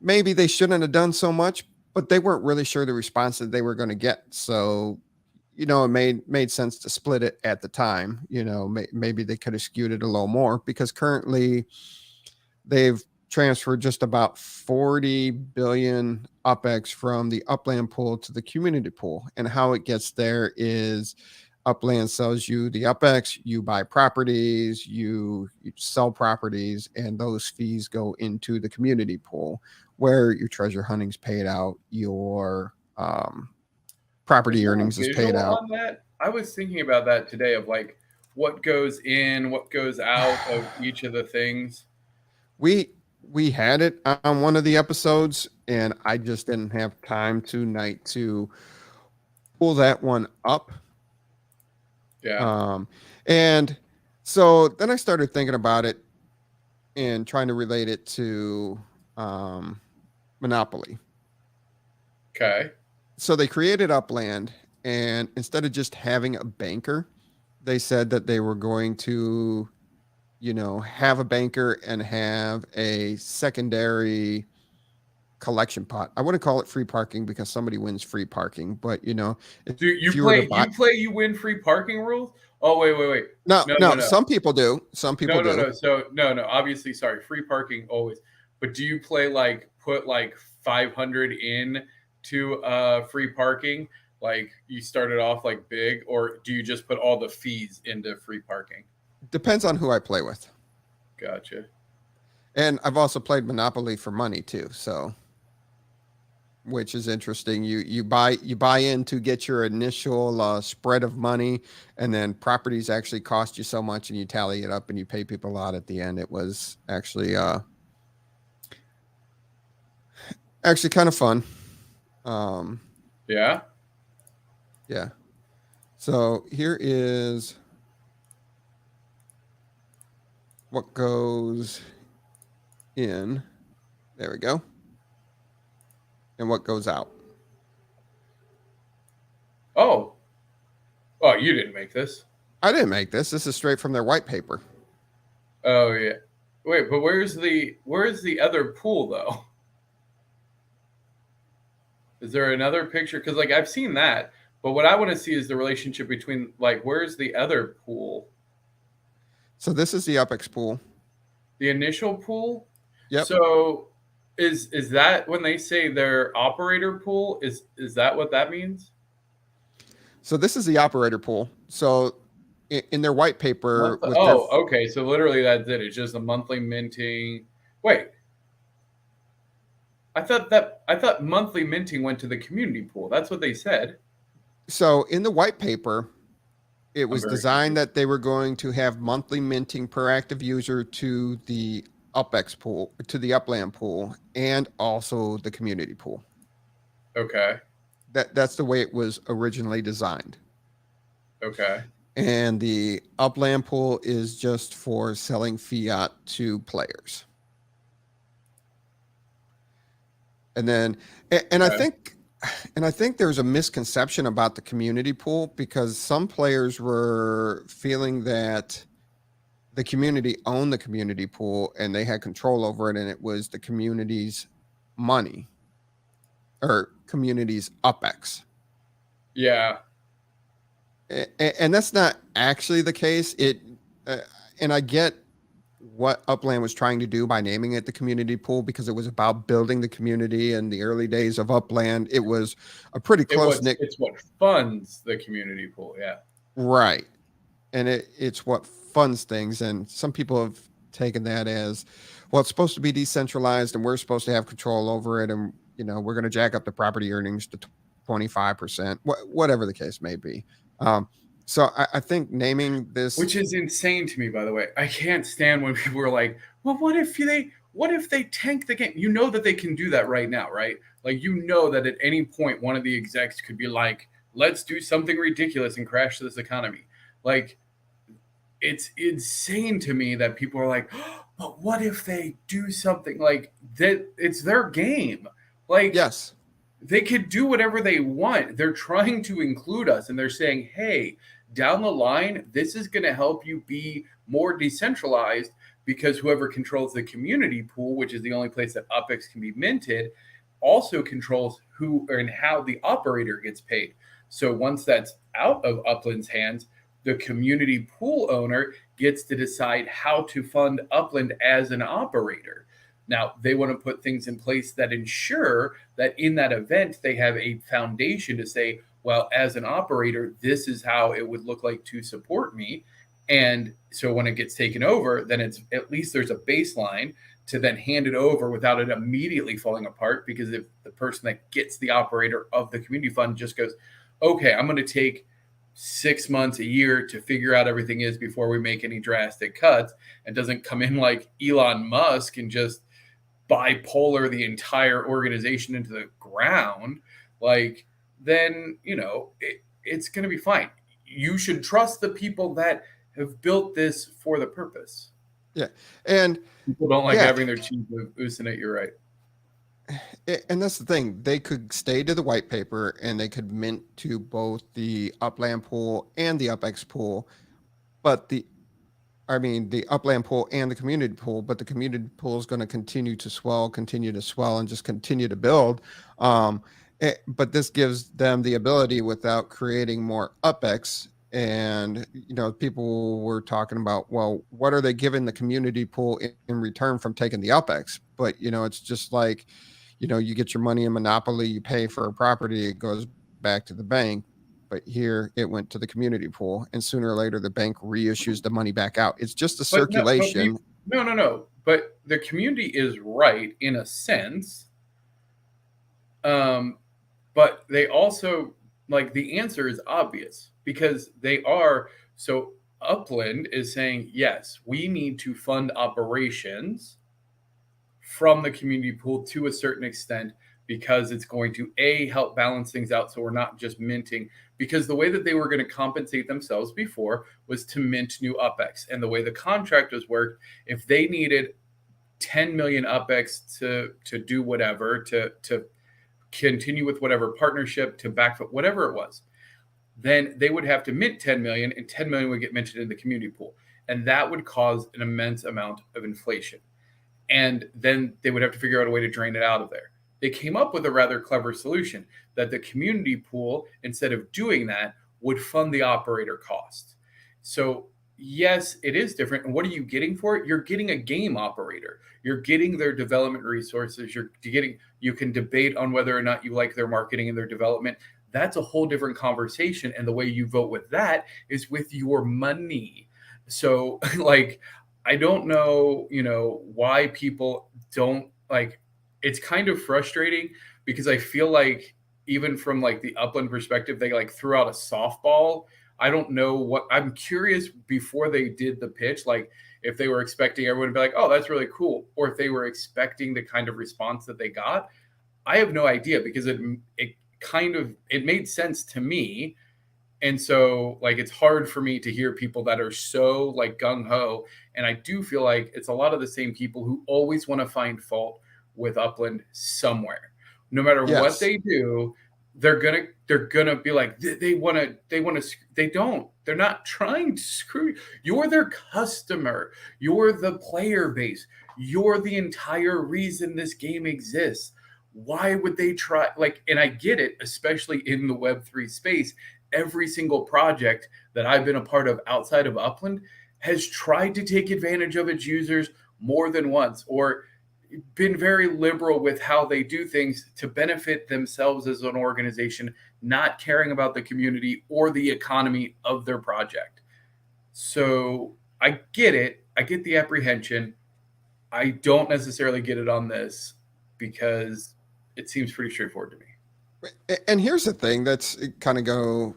Maybe they shouldn't have done so much, but they weren't really sure the response that they were going to get. So, it made sense to split it at the time. Maybe they could have skewed it a little more, because currently they've transferred just about 40 billion UpX from the Upland pool to the community pool. And how it gets there is Upland sells you the UpX, you buy properties, you sell properties, and those fees go into the community pool, where your treasure hunting's paid out, your property earnings is paid out. On that? I was thinking about that today, of like what goes in, what goes out of each of the things. We had it on one of the episodes, and I just didn't have time tonight to pull that one up. Yeah. And so then I started thinking about it and trying to relate it to Monopoly. Okay. So they created Upland, and instead of just having a banker, they said that they were going to have a banker and have a secondary collection pot. I wouldn't call it free parking, because somebody wins free parking, but do you win free parking rules? Oh, wait. No. Some people do. Some people do. No. So no. Obviously, sorry. Free parking always. But do you play put 500 in to free parking? Like you started off big, or do you just put all the fees into free parking? Depends on who I play with. Gotcha. And I've also played Monopoly for money too, so, which is interesting. You buy in to get your initial spread of money, and then properties actually cost you so much, and you tally it up and you pay people out at the end. It was actually kind of fun. Yeah. Yeah. So here is what goes in. There we go. And what goes out. Oh, you didn't make this. I didn't make this. This is straight from their white paper. Oh yeah. Wait, but where's the other pool though? Is there another picture? Because I've seen that, but what I want to see is the relationship between where's the other pool? So this is the UpX pool. The initial pool? Yep. So is that when they say their operator pool? Is that what that means? So this is the operator pool. So in their white paper. Okay. So literally that's it. It's just the monthly minting. Wait. I thought monthly minting went to the community pool. That's what they said. So in the white paper, it was designed that they were going to have monthly minting per active user to the UpX pool, to the Upland pool, and also the community pool. Okay. That's the way it was originally designed. Okay. And the Upland pool is just for selling fiat to players. And then, and okay. I think there's a misconception about the community pool, because some players were feeling that the community owned the community pool and they had control over it, and it was the community's money or community's UPX. Yeah. And that's not actually the case. And I get what Upland was trying to do by naming it the community pool, because it was about building the community in the early days of Upland. It was a pretty close knit. It's what funds the community pool. Yeah. Right. And it's what funds things. And some people have taken that as, well, it's supposed to be decentralized and we're supposed to have control over it. And, we're going to jack up the property earnings to 25%, whatever the case may be. So I think naming this, which is insane to me, by the way. I can't stand when people are like, well, what if they tank the game? You know that they can do that right now, right? Like, that at any point, one of the execs could be like, let's do something ridiculous and crash this economy. Like, it's insane to me that people are like, oh, but what if they do something like that? It's their game. Like, yes, they could do whatever they want. They're trying to include us, and they're saying, hey, down the line, this is going to help you be more decentralized, because whoever controls the community pool, which is the only place that UPX can be minted, also controls who and how the operator gets paid. So once that's out of Upland's hands, the community pool owner gets to decide how to fund Upland as an operator. Now, they want to put things in place that ensure that in that event, they have a foundation to say, well, as an operator, this is how it would look like to support me. And so when it gets taken over, then it's at least there's a baseline to then hand it over without it immediately falling apart. Because if the person that gets the operator of the community fund just goes, okay, I'm going to take 6 months, a year to figure out everything is before we make any drastic cuts, and doesn't come in like Elon Musk and just bipolar the entire organization into the ground, like, then, it's going to be fine. You should trust the people that have built this for the purpose. Yeah. And people don't like having their cheese oozing it. You're right. And that's the thing. They could stay to the white paper and they could mint to both the Upland pool and the UPX pool, but the Upland pool and the community pool, but the community pool is going to continue to swell, and just continue to build. But this gives them the ability without creating more UPX. And, people were talking about, well, what are they giving the community pool in return from taking the UPX? But, it's just like, you get your money in Monopoly, you pay for a property, it goes back to the bank. But here it went to the community pool, and sooner or later the bank reissues the money back out. It's just a circulation. No. But the community is right in a sense. But they also, like, the answer is obvious, because they are. So Upland is saying, yes, we need to fund operations from the community pool to a certain extent, because it's going to help balance things out. So we're not just minting, because the way that they were going to compensate themselves before was to mint new UPX. And the way the contract was worked, if they needed 10 million UPX to do whatever, to continue with whatever partnership, to backfill, whatever it was, then they would have to mint 10 million, and 10 million would get minted in the community pool. And that would cause an immense amount of inflation. And then they would have to figure out a way to drain it out of there. They came up with a rather clever solution that the community pool, instead of doing that, would fund the operator costs. So yes, it is different. And what are you getting for it? You're getting a game operator. You're getting their development resources. You can debate on whether or not you like their marketing and their development. That's a whole different conversation. And the way you vote with that is with your money. So like, I don't know, why people don't like. It's kind of frustrating, because I feel like even from like the Upland perspective, they like threw out a softball. I don't know I'm curious before they did the pitch, like if they were expecting everyone to be like, oh, that's really cool, or if they were expecting the kind of response that they got. I have no idea, because it made sense to me. And so like, it's hard for me to hear people that are so like gung ho. And I do feel like it's a lot of the same people who always want to find fault with Upland somewhere. No matter what they do, they're gonna be like they're not trying to screw you. You're their customer, you're the player base, you're the entire reason this game exists. Why would they try, like, and I get it, especially in the Web3 space, every single project that I've been a part of outside of Upland has tried to take advantage of its users more than once, or been very liberal with how they do things to benefit themselves as an organization, not caring about the community or the economy of their project. So I get it. I get the apprehension. I don't necessarily get it on this because it seems pretty straightforward to me. And here's the thing that's kind of go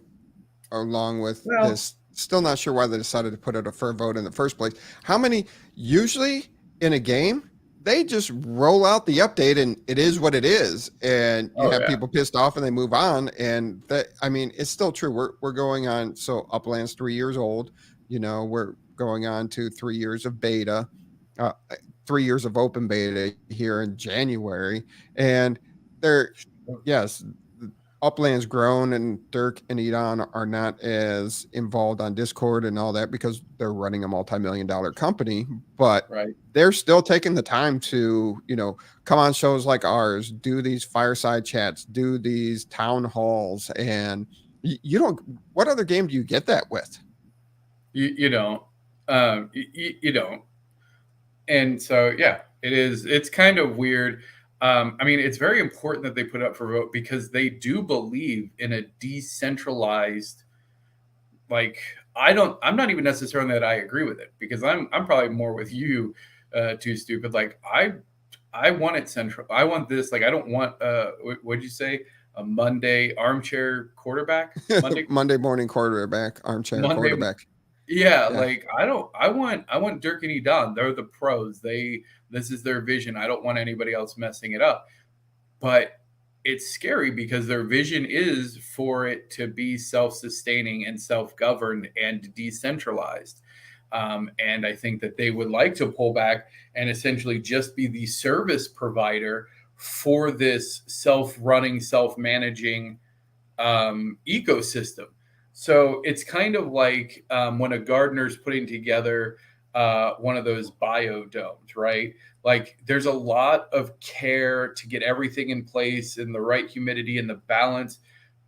along with this. Still not sure why they decided to put out a fair vote in the first place. How many, usually in a game, they just roll out the update and it is what it is. And you have people pissed off and they move on. And that, I mean, it's still true. We're going on. So Upland's 3 years old, we're going on to 3 years of beta, 3 years of open beta here in January. And yes, Upland's grown, and Dirk and Edon are not as involved on Discord and all that because they're running a multi-million-dollar company, but they're still taking the time to, come on shows like ours, do these fireside chats, do these town halls. And what other game do you get that with? You don't. You don't. And so, it's kind of weird. I mean, it's very important that they put it up for vote because they do believe in a decentralized, I'm not even necessarily that I agree with it, because I'm probably more with you, Too Stupid. Like, I want it central. I want this. Like, I don't want, what'd you say? A Monday armchair quarterback? Monday morning quarterback, armchair quarterback. Yeah, like I want Dirk and Edon. They're the pros. This is their vision. I don't want anybody else messing it up. But it's scary because their vision is for it to be self-sustaining and self-governed and decentralized. And I think that they would like to pull back and essentially just be the service provider for this self-running, self-managing ecosystem. So it's kind of like when a gardener's putting together one of those biodomes, right? Like, there's a lot of care to get everything in place and the right humidity and the balance.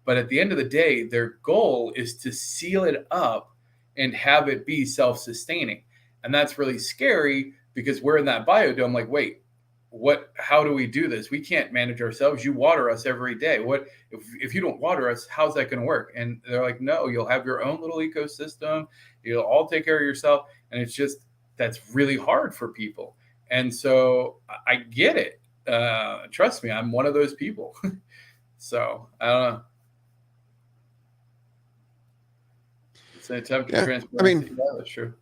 But at the end of the day, their goal is to seal it up and have it be self-sustaining. And that's really scary because we're in that biodome like, wait, how do we do this? We can't manage ourselves. You water us every day. What if you don't water us? How's that going to work? And they're like, no, you'll have your own little ecosystem. You'll all take care of yourself. And it's just, that's really hard for people. And so I get it. Trust me, I'm one of those people. So I don't know. It's an attempt to transparency. I mean, yeah, that's true.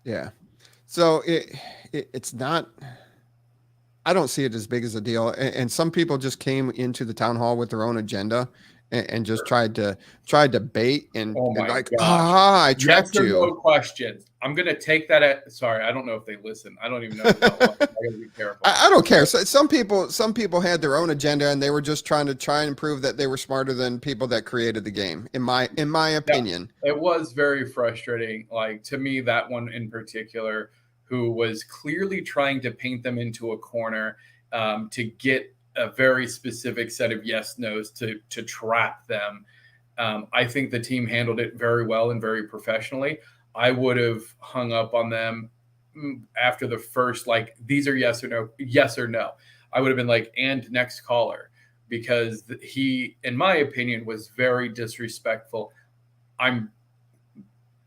Yeah. So it's not, I don't see it as big as a deal. And some people just came into the town hall with their own agenda and just tried to bait and, I trapped you. No questions. I'm gonna take that. Sorry, I don't know if they listen. I don't even know. I gotta be careful. I don't care. So some people had their own agenda and they were just trying and prove that they were smarter than people that created the game. In my opinion, it was very frustrating. Like, to me, that one in particular, who was clearly trying to paint them into a corner to get a very specific set of yes nos to trap them. I think the team handled it very well and very professionally. I would have hung up on them after the first, these are yes or no. I would have been like, and next caller, because he, in my opinion, was very disrespectful. I'm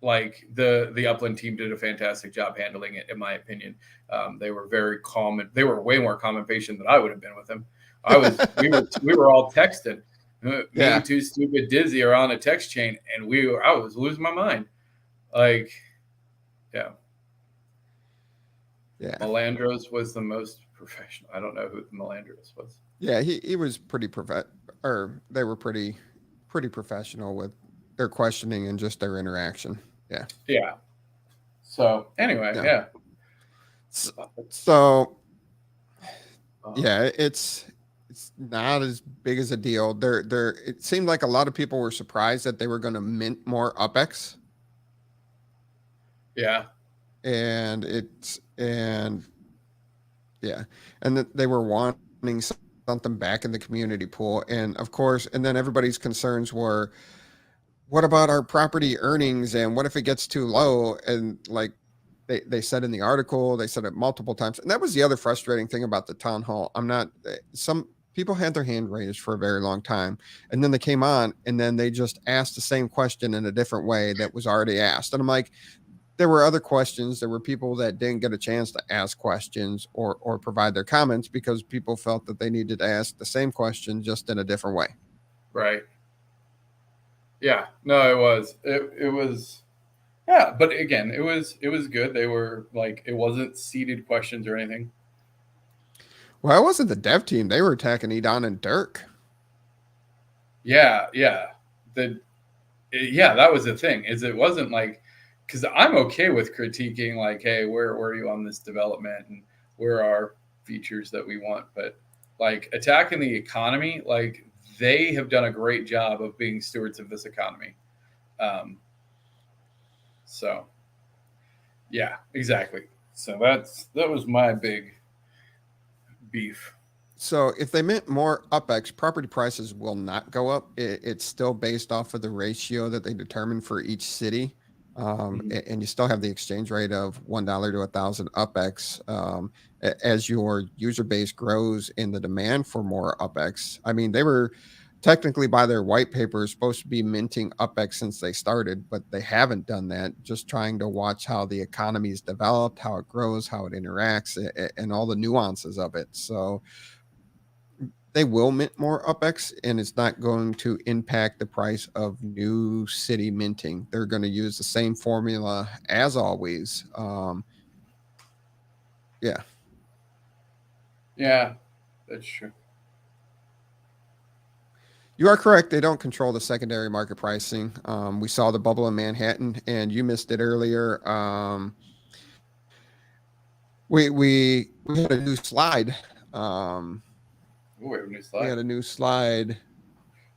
like, the Upland team did a fantastic job handling it, in my opinion. They were very calm, and they were way more calm and patient than I would have been with him. We were all texting. Me, Too Stupid, Dizzy are on a text chain, and I was losing my mind. Like, yeah. Melandros was the most professional. I don't know who Melandros was. Yeah, he was pretty they were pretty professional with their questioning and just their interaction. Yeah. Yeah. So anyway, yeah. So yeah, it's it's not as big as a deal. It seemed like a lot of people were surprised that they were going to mint more UPX. Yeah. And that they were wanting something back in the community pool. And of course, and then everybody's concerns were, what about our property earnings? And what if it gets too low? And like they said in the article, they said it multiple times. And that was the other frustrating thing about the town hall. Some people had their hand raised for a very long time, and then they came on and then they just asked the same question in a different way that was already asked. And I'm like, there were other questions. There were people that didn't get a chance to ask questions or provide their comments because people felt that they needed to ask the same question just in a different way. Right. Yeah. No, it was. It was. Yeah, but again, it was good. They were like, it wasn't seeded questions or anything. Well, it wasn't the dev team. They were attacking Edon and Dirk. Yeah. That was the thing. Is it wasn't like, because I'm okay with critiquing like, hey, where are you on this development and where are features that we want? But like attacking the economy, like they have done a great job of being stewards of this economy. So yeah, exactly. So that was my big beef. So if they mint more UPX, property prices will not go up. It's still based off of the ratio that they determine for each city. And you still have the exchange rate of $1 to 1,000 UPX. As your user base grows in the demand for more UPX. I mean, they were technically by their white paper supposed to be minting UPX since they started, but they haven't done that. Just trying to watch how the economy's developed, how it grows, how it interacts, and all the nuances of it. So they will mint more UPX, and it's not going to impact the price of new city minting. They're going to use the same formula as always. Yeah. Yeah, that's true. You are correct. They don't control the secondary market pricing. We saw the bubble in Manhattan, and you missed it earlier. We had a new slide. We have a new slide. We had a new slide.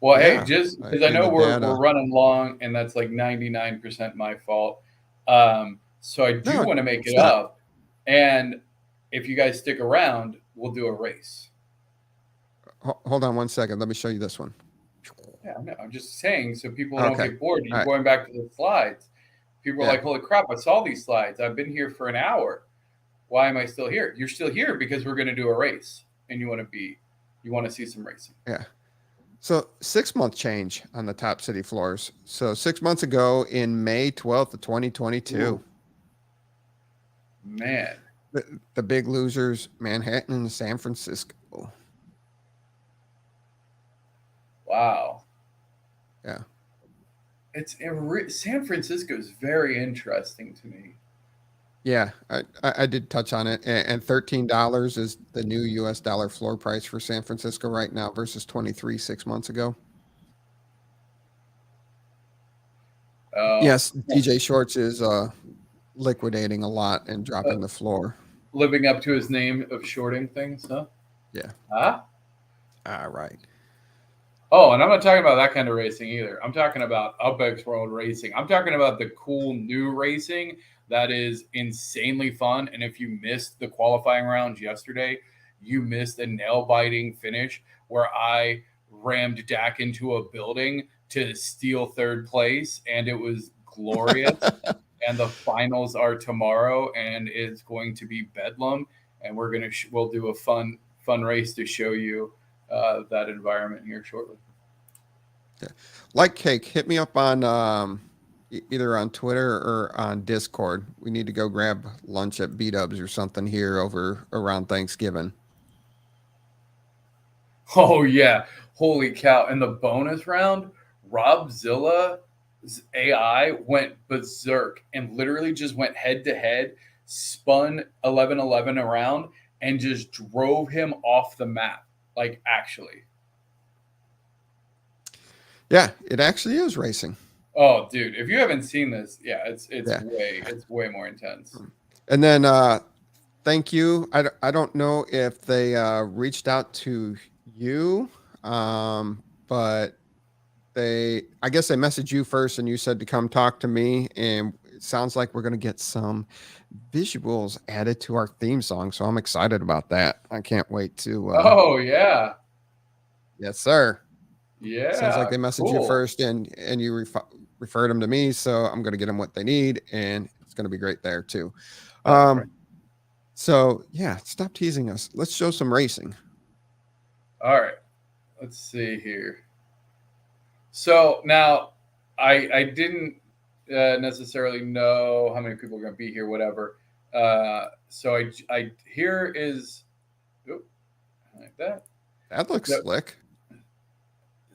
Well, Yeah, hey, just because I know we're running long, and that's like 99% my fault. So I do want to make it up. And if you guys stick around, we'll do a race. Hold on one second. Let me show you this one. Yeah, no, I'm just saying so people don't get bored. You're going back to the slides. People are like, holy crap, I saw these slides. I've been here for an hour. Why am I still here? You're still here because we're going to do a race, and you want to see some racing. Yeah. So 6-month change on the top city floors. So 6 months ago in May 12th of 2022. Ooh. Man. The big losers, Manhattan and San Francisco. Wow. Yeah. San Francisco is very interesting to me. Yeah, I did touch on it. And $13 is the new US dollar floor price for San Francisco right now versus 23 6 months ago. Yes, DJ Shorts is liquidating a lot and dropping the floor. Living up to his name of shorting things, huh? Yeah. Huh? Right. Oh, and I'm not talking about that kind of racing either. I'm talking about UPX World racing. I'm talking about the cool new racing that is insanely fun. And if you missed the qualifying rounds yesterday, you missed a nail-biting finish where I rammed Dak into a building to steal third place, and it was glorious. And the finals are tomorrow, and it's going to be bedlam. And we're gonna we'll do a fun race to show you that environment here shortly. Yeah. Like cake, hit me up on either on Twitter or on Discord. We need to go grab lunch at B-Dubs or something here over around Thanksgiving. Oh yeah, holy cow! In the bonus round, Rob Zilla's AI went berserk and literally just went head to head, spun 11-11 around, and just drove him off the map. Like actually. Yeah, it actually is racing. Oh, dude, if you haven't seen this, it's way more intense. And then thank you. I don't know if they reached out to you, but I guess they messaged you first and you said to come talk to me, and it sounds like we're going to get some visuals added to our theme song. So I'm excited about that. I can't wait to, Oh yeah. yes, sir. Yeah. Sounds like they messaged you cool. first and you referred them to me. So I'm going to get them what they need, and it's going to be great there too. Right. So yeah, stop teasing us. Let's show some racing. All right. Let's see here. So now I didn't necessarily know how many people are going to be here, whatever. So I here is, oop, like that. That looks Yep. slick.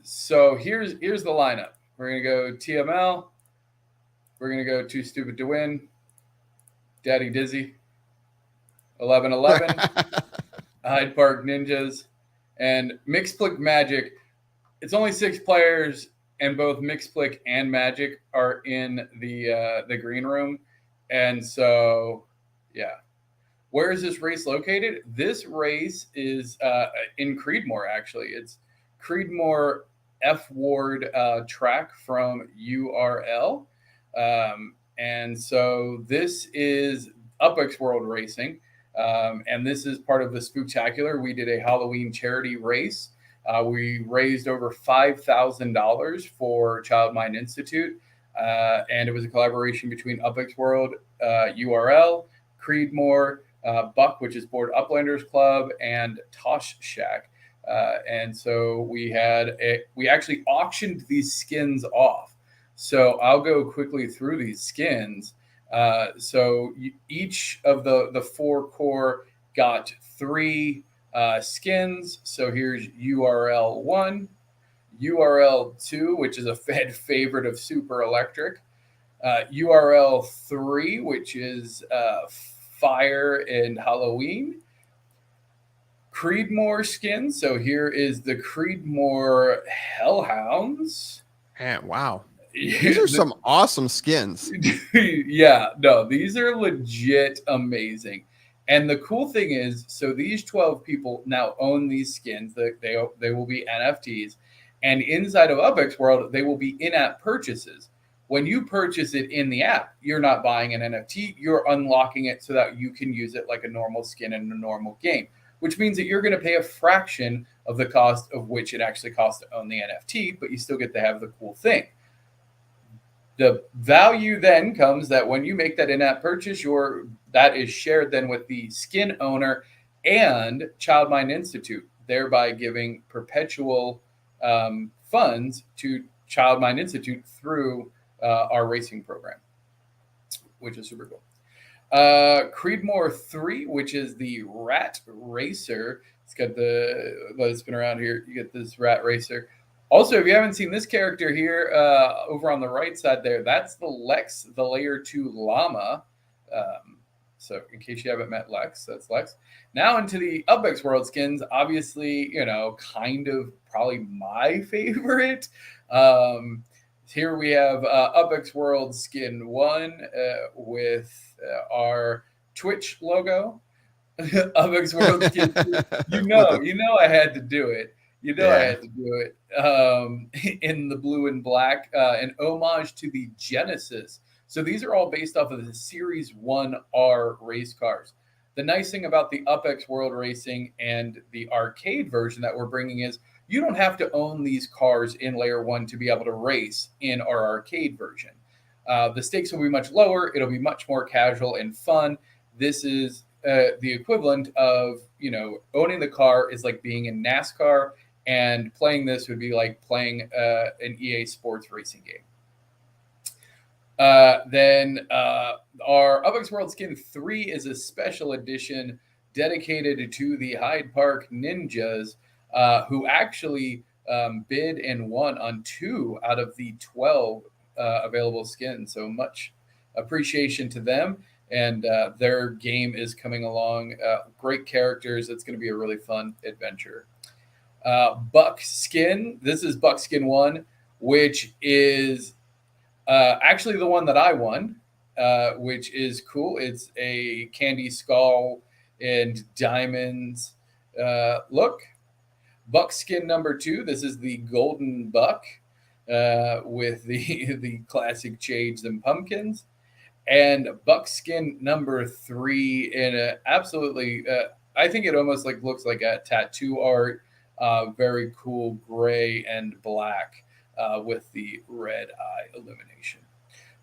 So here's the lineup. We're gonna go TML. We're gonna go Too Stupid to Win. Daddy Dizzy. 1111. Hyde Park Ninjas, and Mixplick Magic. It's only 6 players, and both Mixplick and Magic are in the green room. And so, yeah. Where is this race located? This race is in Creedmoor, actually. It's Creedmoor F Ward track from URL. And so this is UPX World Racing. And this is part of the Spooktacular. We did a Halloween charity race. We raised over $5,000 for Child Mind Institute. And it was a collaboration between UPX World, URL, Creedmoor, Buck, which is Board Uplanders Club, and Tosh Shack. And so we actually auctioned these skins off. So I'll go quickly through these skins. So each of the 4 core got 3 skins. So here's URL 1, URL 2, which is a Fed favorite of Super Electric, URL 3, which is Fire and Halloween, Creedmoor skins. So here is the Creedmoor Hellhounds. Man, wow. These are some awesome skins. Yeah, no, these are legit amazing. And the cool thing is, so these 12 people now own these skins. They will be NFTs. And inside of UPX World, they will be in-app purchases. When you purchase it in the app, you're not buying an NFT. You're unlocking it so that you can use it like a normal skin in a normal game, which means that you're going to pay a fraction of the cost of which it actually costs to own the NFT, but you still get to have the cool thing. The value then comes that when you make that in-app purchase, that is shared then with the skin owner and Child Mind Institute, thereby giving perpetual funds to Child Mind Institute through our racing program, which is super cool. Creedmoor 3, which is the Rat Racer. It's got let it spin around here. You get this Rat Racer. Also, if you haven't seen this character here, over on the right side there, that's the Lex, the Layer 2 Llama. So in case you haven't met Lex, that's Lex. Now into the UPX World skins, obviously, kind of probably my favorite. Here we have UPX World Skin 1 with our Twitch logo. UPX World Skin 2. You know I had to do it. I had to do it in the blue and black, an homage to the Genesis. So these are all based off of the Series 1R race cars. The nice thing about the UPX World Racing and the arcade version that we're bringing is you don't have to own these cars in Layer 1 to be able to race in our arcade version. The stakes will be much lower. It'll be much more casual and fun. This is the equivalent of, owning the car is like being in NASCAR, and playing this would be like playing an EA Sports racing game. Then our UPX World Skin 3 is a special edition dedicated to the Hyde Park Ninjas, who actually bid and won on 2 out of the 12 available skins. So much appreciation to them. And their game is coming along. Great characters. It's going to be a really fun adventure. Buck Skin. This is Buck Skin 1, which is actually the one that I won, which is cool. It's a candy skull and diamonds look. Buckskin number 2. This is the golden buck with the classic shades and pumpkins. And buckskin number 3 in a absolutely, I think it almost like looks like a tattoo art. Very cool gray and black with the red eye illumination.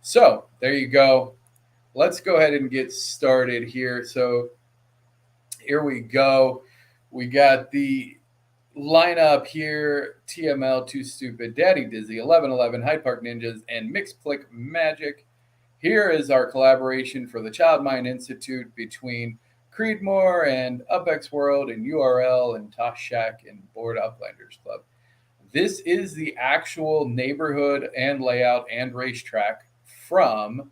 So there you go. Let's go ahead and get started here. So here we go. We got the lineup here: TML, Too Stupid, Daddy Dizzy, 1111, Hyde Park Ninjas, and Mixplick Magic. Here is our collaboration for the Child Mind Institute between Creedmoor and UPX World and URL and Tosh Shack and Board Uplanders Club. This is the actual neighborhood and layout and racetrack from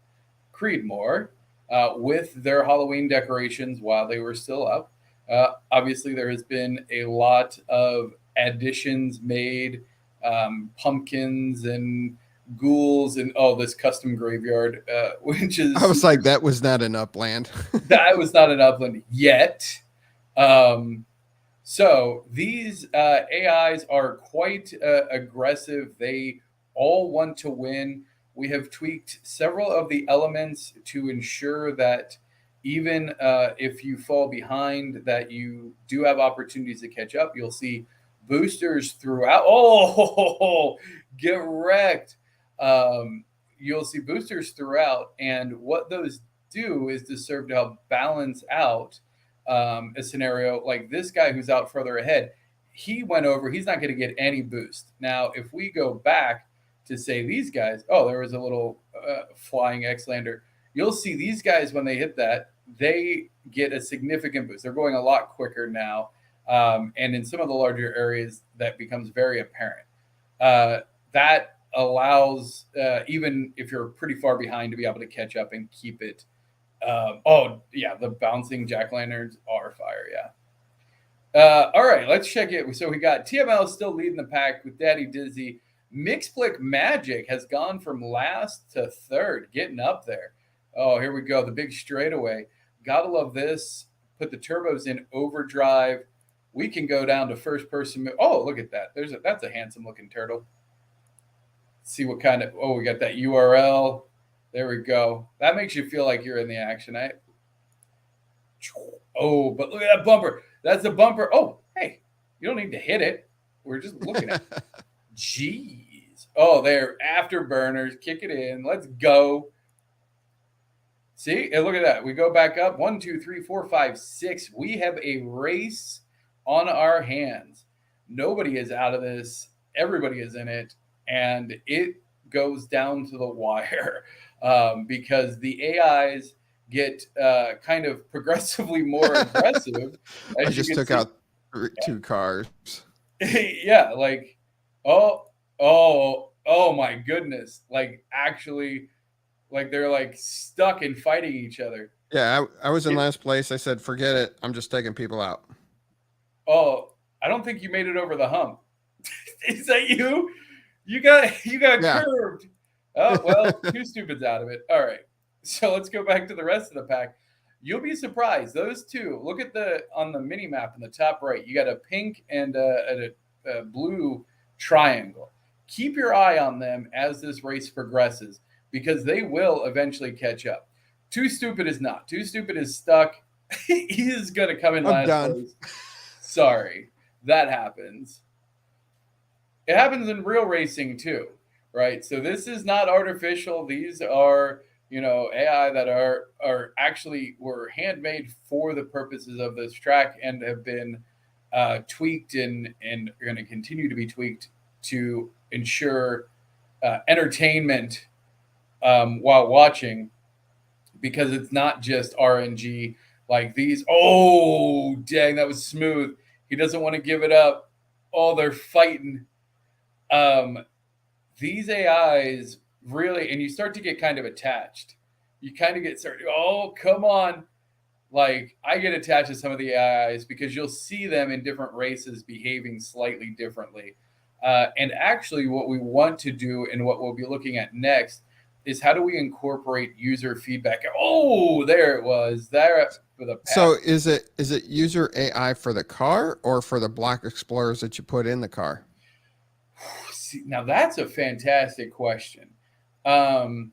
Creedmoor with their Halloween decorations while they were still up. Obviously, there has been a lot of additions made, pumpkins and ghouls and this custom graveyard, which is... I was like, that was not an Upland. That was not an Upland yet. So these AIs are quite aggressive. They all want to win. We have tweaked several of the elements to ensure that even if you fall behind, that you do have opportunities to catch up. You'll see boosters throughout. Oh, get wrecked. You'll see boosters throughout. And what those do is to serve to help balance out a scenario like this guy who's out further ahead. He went over. He's not going to get any boost. Now, if we go back to say these guys, there was a little flying X-Lander. You'll see these guys, when they hit that, they get a significant boost. They're going a lot quicker now. And in some of the larger areas, that becomes very apparent. That allows, even if you're pretty far behind, to be able to catch up and keep it. The bouncing jack-o'-lanterns are fire, yeah. All right, let's check it. So we got TML still leading the pack with Daddy Dizzy. Mixplick Magic has gone from last to third, getting up there. Oh, here we go. The big straightaway. Gotta love this. Put the turbos in overdrive. We can go down to first person. Oh, look at that. That's a handsome looking turtle. Let's see what kind of, we got that URL. There we go. That makes you feel like you're in the action. But look at that bumper. That's the bumper. Oh, hey, you don't need to hit it. We're just looking at it. Jeez. They're afterburners. Kick it in. Let's go. See, and look at that. We go back up. 1, 2, 3, 4, 5, 6. We have a race on our hands. Nobody is out of this. Everybody is in it. And it goes down to the wire because the AIs get kind of progressively more aggressive. I just took out 2 cars. Yeah, like, oh my goodness. Like, actually, like they're like stuck and fighting each other. Yeah, I was in last place. I said, forget it. I'm just taking people out. I don't think you made it over the hump. Is that you? You got curved. Oh, well, Too Stupid's out of it. All right. So let's go back to the rest of the pack. You'll be surprised. Those two, look at on the mini map in the top right. You got a pink and a blue triangle. Keep your eye on them as this race progresses, because they will eventually catch up. Too Stupid is not. Too Stupid is stuck. He is going to come in last place. Sorry. That happens. It happens in real racing too, right? So this is not artificial. These are, AI that are actually were handmade for the purposes of this track and have been tweaked and are going to continue to be tweaked to ensure entertainment while watching, because it's not just RNG like these. Oh, dang, that was smooth. He doesn't want to give it up. Oh, they're fighting. These AIs really, and you start to get kind of attached. You kind of get started. Oh, come on. Like, I get attached to some of the AIs because you'll see them in different races behaving slightly differently. And actually what we want to do and what we'll be looking at next is how do we incorporate user feedback? Oh, there it was. There, with a pass. So is it user AI for the car or for the block explorers that you put in the car? See, now that's a fantastic question. I've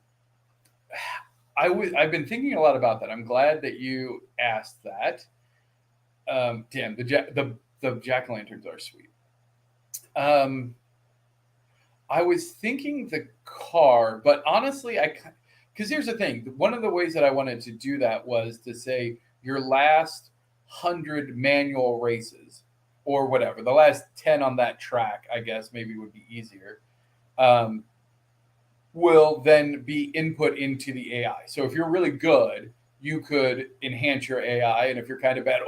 been thinking a lot about that. I'm glad that you asked that. Damn, the jack-o'-lanterns are sweet. I was thinking the car, but honestly, because here's the thing. One of the ways that I wanted to do that was to say your last 100 manual races or whatever, the last 10 on that track, I guess maybe would be easier, will then be input into the AI. So if you're really good, you could enhance your AI. And if you're kind of bad,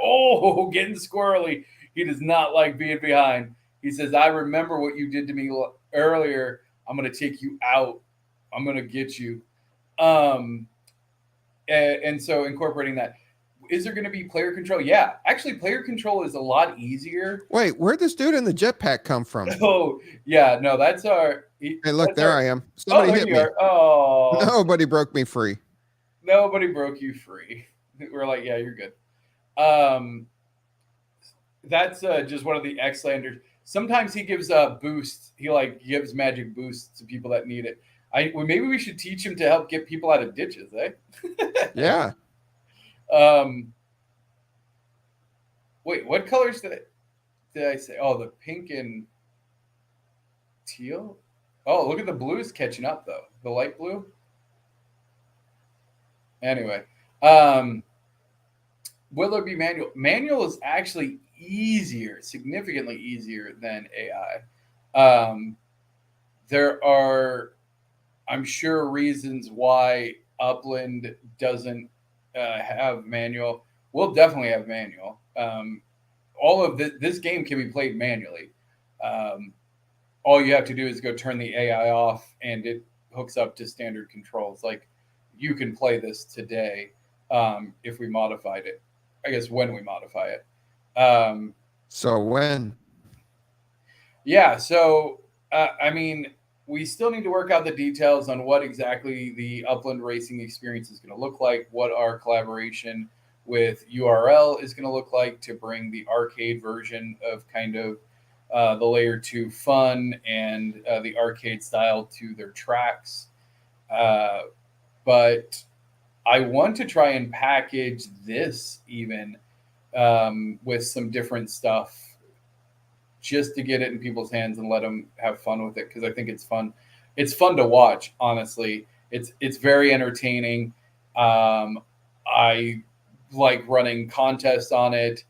getting squirrely, he does not like being behind. He says, I remember what you did to me earlier. I'm going to take you out. I'm going to get you. And so incorporating that. Is there going to be player control? Yeah. Actually, player control is a lot easier. Wait, where'd this dude in the jetpack come from? Oh, yeah. No, that's our... Hey, look, there I am. Somebody hit me. Oh. Nobody broke me free. Nobody broke you free. We're like, yeah, you're good. That's just one of the Xlanders. Sometimes he gives a boost. He gives magic boosts to people that need it. Maybe we should teach him to help get people out of ditches, eh? Yeah. Wait, what colors did I say? Oh, the pink and teal. Oh, look at the blues catching up though. The light blue. Anyway, will there be manual? Manual is actually easier, significantly easier than AI. There are, I'm sure, reasons why Upland doesn't have manual. We'll definitely have manual. All of this game can be played manually. All you have to do is go turn the AI off, and it hooks up to standard controls. Like, you can play this today if we modified it. I guess when we modify it. So when? Yeah. So, I mean, we still need to work out the details on what exactly the Upland racing experience is going to look like, what our collaboration with URL is going to look like to bring the arcade version of kind of the layer 2 fun and the arcade style to their tracks. But I want to try and package this even with some different stuff just to get it in people's hands and let them have fun with it, because I think it's fun. It's fun to watch, honestly. It's very entertaining. I like running contests on it.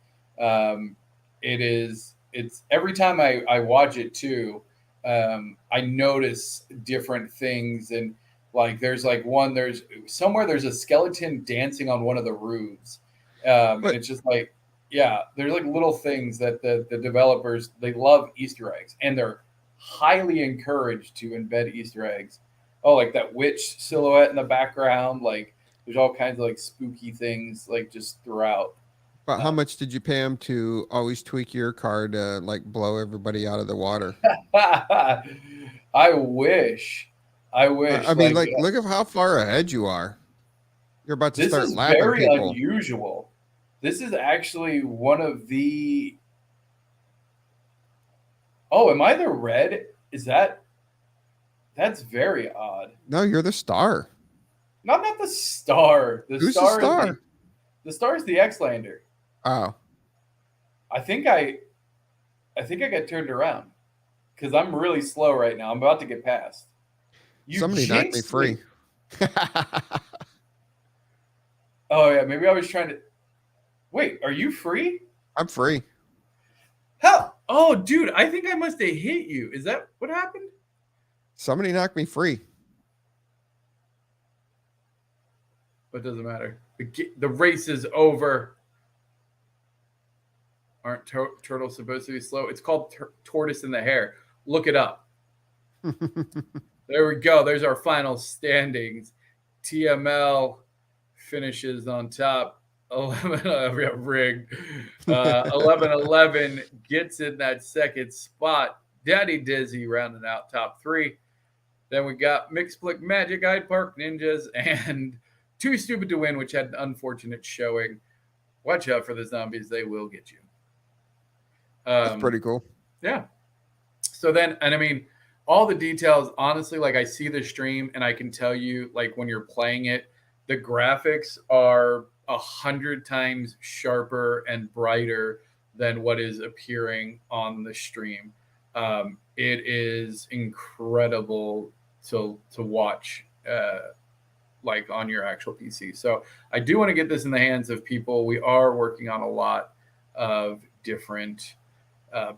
It's every time I watch it too, I notice different things, and like there's a skeleton dancing on one of the roofs. And it's just like, yeah, there's like little things that the developers, they love Easter eggs, and they're highly encouraged to embed Easter eggs. Oh, like that witch silhouette in the background. Like there's all kinds of like spooky things like just throughout. But how much did you pay him to always tweak your car to like blow everybody out of the water? I wish. I mean, look at how far ahead you are. You're about to start lapping people. This is very unusual. This is actually one of the... Oh, am I the red? That's very odd. No, you're the star. No, I'm not the star. Who's the star? The star is the Xlander. Oh. I think I got turned around because I'm really slow right now. I'm about to get past. Somebody knocked me free. Oh, yeah. Maybe I was trying to... Wait, are you free? I'm free. Hell, oh, dude, I think I must have hit you. Is that what happened? Somebody knocked me free. But it doesn't matter. The race is over. Aren't turtles supposed to be slow? It's called Tortoise in the Hare. Look it up. There we go. There's our final standings. TML finishes on top. 11-11 gets in that second spot. Daddy Dizzy rounding out top 3. Then we got Mixed Flick Magic, Hyde Park Ninjas, and Too Stupid to Win, which had an unfortunate showing. watch out for the zombies. They will get you. That's pretty cool. Yeah. So then, and I mean, all the details, honestly, like I see the stream and I can tell you, like when you're playing it, the graphics are 100 times sharper and brighter than what is appearing on the stream. It is incredible to watch, like on your actual PC. So I do want to get this in the hands of people. We are working on a lot of different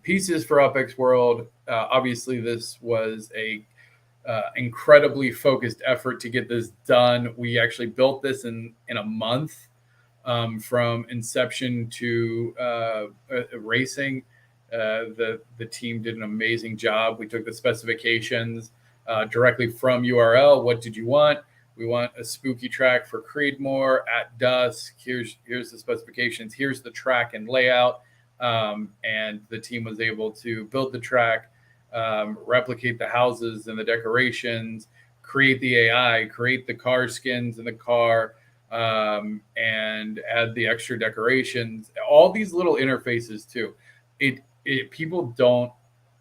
pieces for UPX World. Obviously, this was a incredibly focused effort to get this done. We actually built this in a month, from inception to racing. The team did an amazing job. We took the specifications directly from URL. What did you want? We want a spooky track for Creedmoor at dusk. Here's the specifications. Here's the track and layout. And the team was able to build the track, replicate the houses and the decorations, create the AI, create the car skins in the car, and add the extra decorations. All these little interfaces too. People don't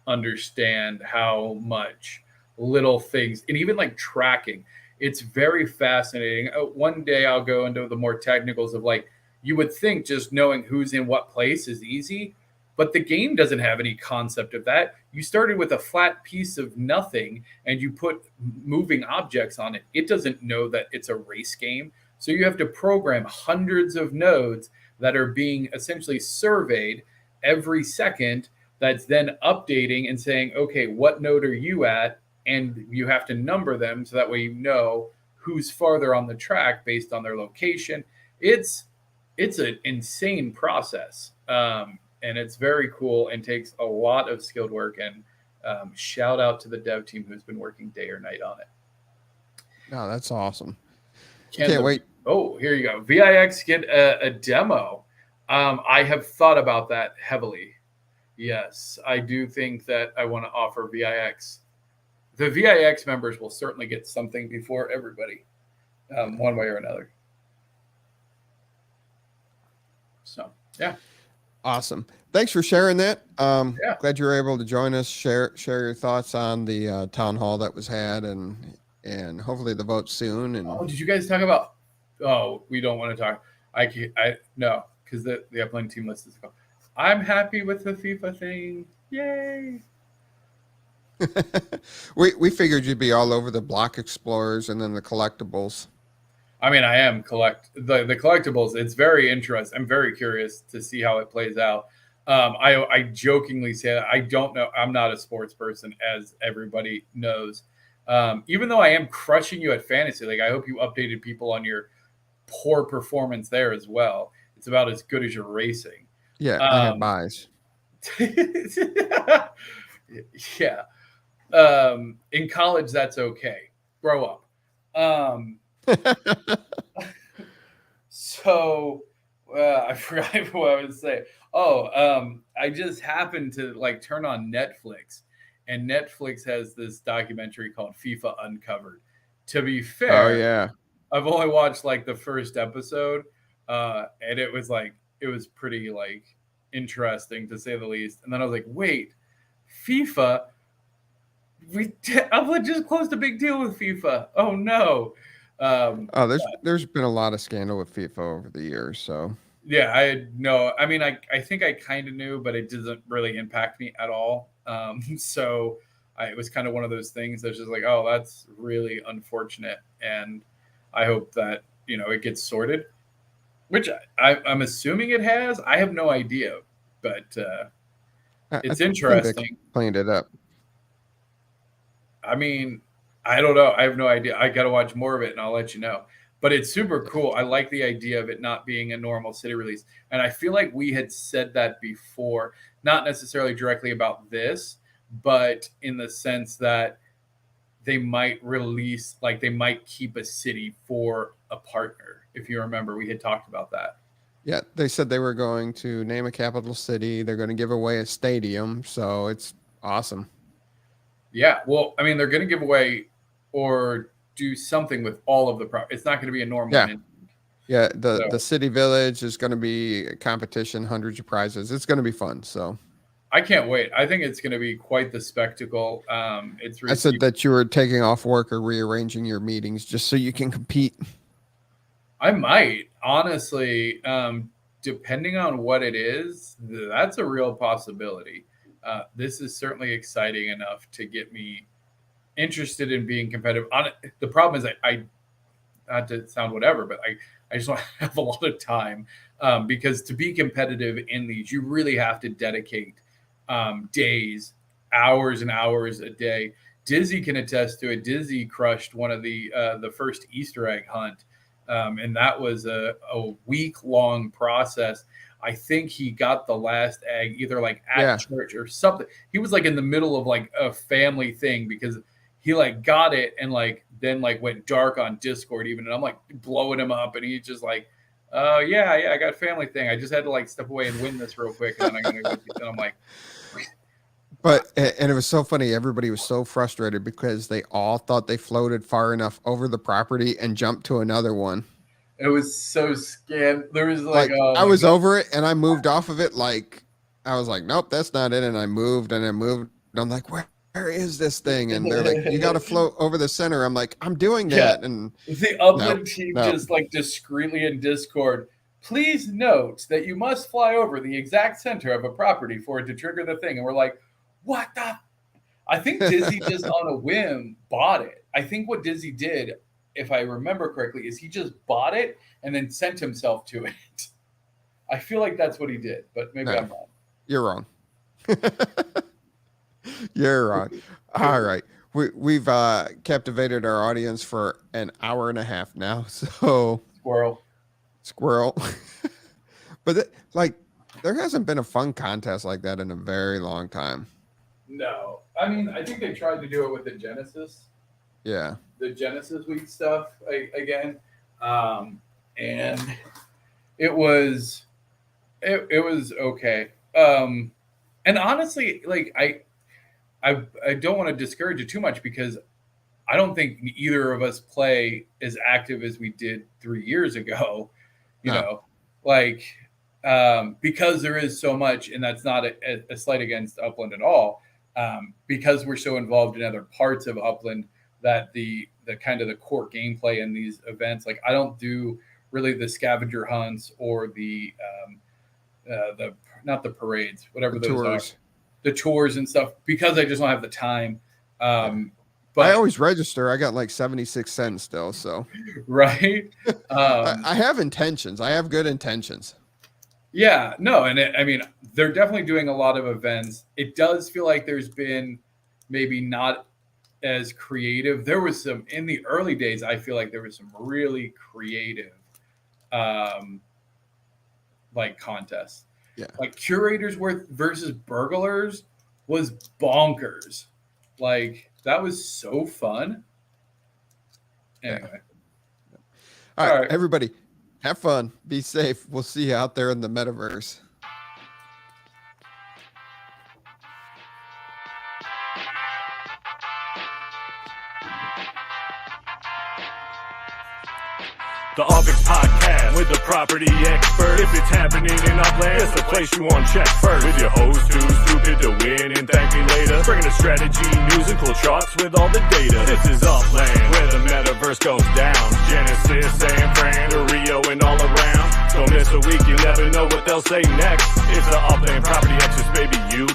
understand how much little things, and even like tracking. It's very fascinating. One day I'll go into the more technicals of like, you would think just knowing who's in what place is easy, but the game doesn't have any concept of that. You started with a flat piece of nothing and you put moving objects on it. It doesn't know that it's a race game. So you have to program hundreds of nodes that are being essentially surveyed every second, that's then updating and saying, okay, what node are you at? And you have to number them so that way you know who's farther on the track based on their location. It's an insane process, and it's very cool and takes a lot of skilled work. And shout out to the dev team who's been working day or night on it. No, that's awesome. Can't wait. Oh, here you go. VIX get a demo. I have thought about that heavily. Yes, I do think that I want to offer VIX. The VIX members will certainly get something before everybody, one way or another. So, yeah. Awesome. Thanks for sharing that. Yeah. Glad you were able to join us, share your thoughts on the town hall that was had, and hopefully the vote soon. And did you guys talk about? Oh, we don't want to talk. No, because the Upland team list is gone. I'm happy with the FIFA thing. Yay. we figured you'd be all over the block explorers and then the collectibles. I mean, I am the collectibles. It's very interesting. I'm very curious to see how it plays out. I jokingly say that I don't know. I'm not a sports person, as everybody knows. Even though I am crushing you at fantasy, like I hope you updated people on your poor performance there as well. It's about as good as your racing. Yeah, I have buys. Yeah. In college, that's okay. Grow up. So I forgot what I was saying. I just happened to like turn on Netflix, and Netflix has this documentary called FIFA Uncovered. To be fair, oh yeah, I've only watched like the first episode, and it was pretty like interesting to say the least. And then I was like, wait, FIFA. Upland just closed a big deal with FIFA. Oh no. There's been a lot of scandal with FIFA over the years. So yeah, I think I kind of knew, but it doesn't really impact me at all. So it was kind of one of those things that's just like, oh, that's really unfortunate, and I hope that it gets sorted, which I'm assuming it has. I have no idea, but it's interesting. They cleaned it up. I mean, I don't know. I have no idea. I got to watch more of it and I'll let you know. But it's super cool. I like the idea of it not being a normal city release. And I feel like we had said that before, not necessarily directly about this, but in the sense that they might release, like they might keep a city for a partner. If you remember, we had talked about that. Yeah, they said they were going to name a capital city. They're going to give away a stadium. So it's awesome. Yeah, well, I mean, they're going to give away or do something with all of the property. It's not going to be a normal. Yeah. Yeah, the city village is going to be a competition, hundreds of prizes. It's going to be fun. So I can't wait. I think it's going to be quite the spectacle. I said that you were taking off work or rearranging your meetings just so you can compete. I might, honestly, depending on what it is, that's a real possibility. This is certainly exciting enough to get me interested in being competitive. The problem is I not to sound whatever, but I just want to have a lot of time because to be competitive in these, you really have to dedicate days, hours and hours a day. Dizzy can attest to it. Dizzy crushed one of the first Easter egg hunt. And that was a week-long process. I think he got the last egg either like at church or something. He was like in the middle of like a family thing because he like got it and like then like went dark on Discord even. And I'm like blowing him up and he's just like, oh yeah, I got a family thing. I just had to like step away and win this real quick. And then I'm gonna go. And I'm like, and it was so funny. Everybody was so frustrated because they all thought they floated far enough over the property and jumped to another one. It was so scanned. There was like I was over it and I moved off of it. Like I was like, nope, that's not it. And I moved and I moved. And I'm like, where is this thing? And they're like, you got to float over the center. I'm like, I'm doing that. Yeah. And the Upland team just like discreetly in Discord, please note that you must fly over the exact center of a property for it to trigger the thing. And we're like, what the? I think Dizzy just on a whim bought it. I think what Dizzy did, if I remember correctly, is he just bought it and then sent himself to it. I feel like that's what he did, but maybe I'm wrong. You're wrong. You're wrong. All right. We've captivated our audience for an hour and a half now. So Squirrel. But there hasn't been a fun contest like that in a very long time. No. I mean, I think they tried to do it with the Genesis. Yeah. The Genesis Week stuff again. And it was okay. And honestly, like I don't want to discourage it too much because I don't think either of us play as active as we did 3 years ago, you know, like because there is so much, and that's not a slight against Upland at all, because we're so involved in other parts of Upland that the kind of the core gameplay in these events, like I don't do really the scavenger hunts or the not the parades, whatever those tours. Are, the tours and stuff, because I just don't have the time. But I always register. I got like 76 cents still. So, right. I have intentions. I have good intentions. Yeah, no. And I mean, they're definitely doing a lot of events. It does feel like there's been maybe not as creative. There was some in the early days. I feel like there was some really creative, like contests. Yeah. Like Curators versus Burglars was bonkers. Like that was so fun. Anyway. Yeah. All right, everybody, have fun. Be safe. We'll see you out there in the metaverse. The UPX Podcast with the property expert. If it's happening in Upland, it's the place you want to check first. With your host who's stupid to win and thank me later. Bringing the strategy, news, and cool charts with all the data. This is Upland, where the metaverse goes down. Genesis, San Fran, to Rio, and all around. Don't miss a week, you never know what they'll say next. It's the Upland property experts, baby, UPX.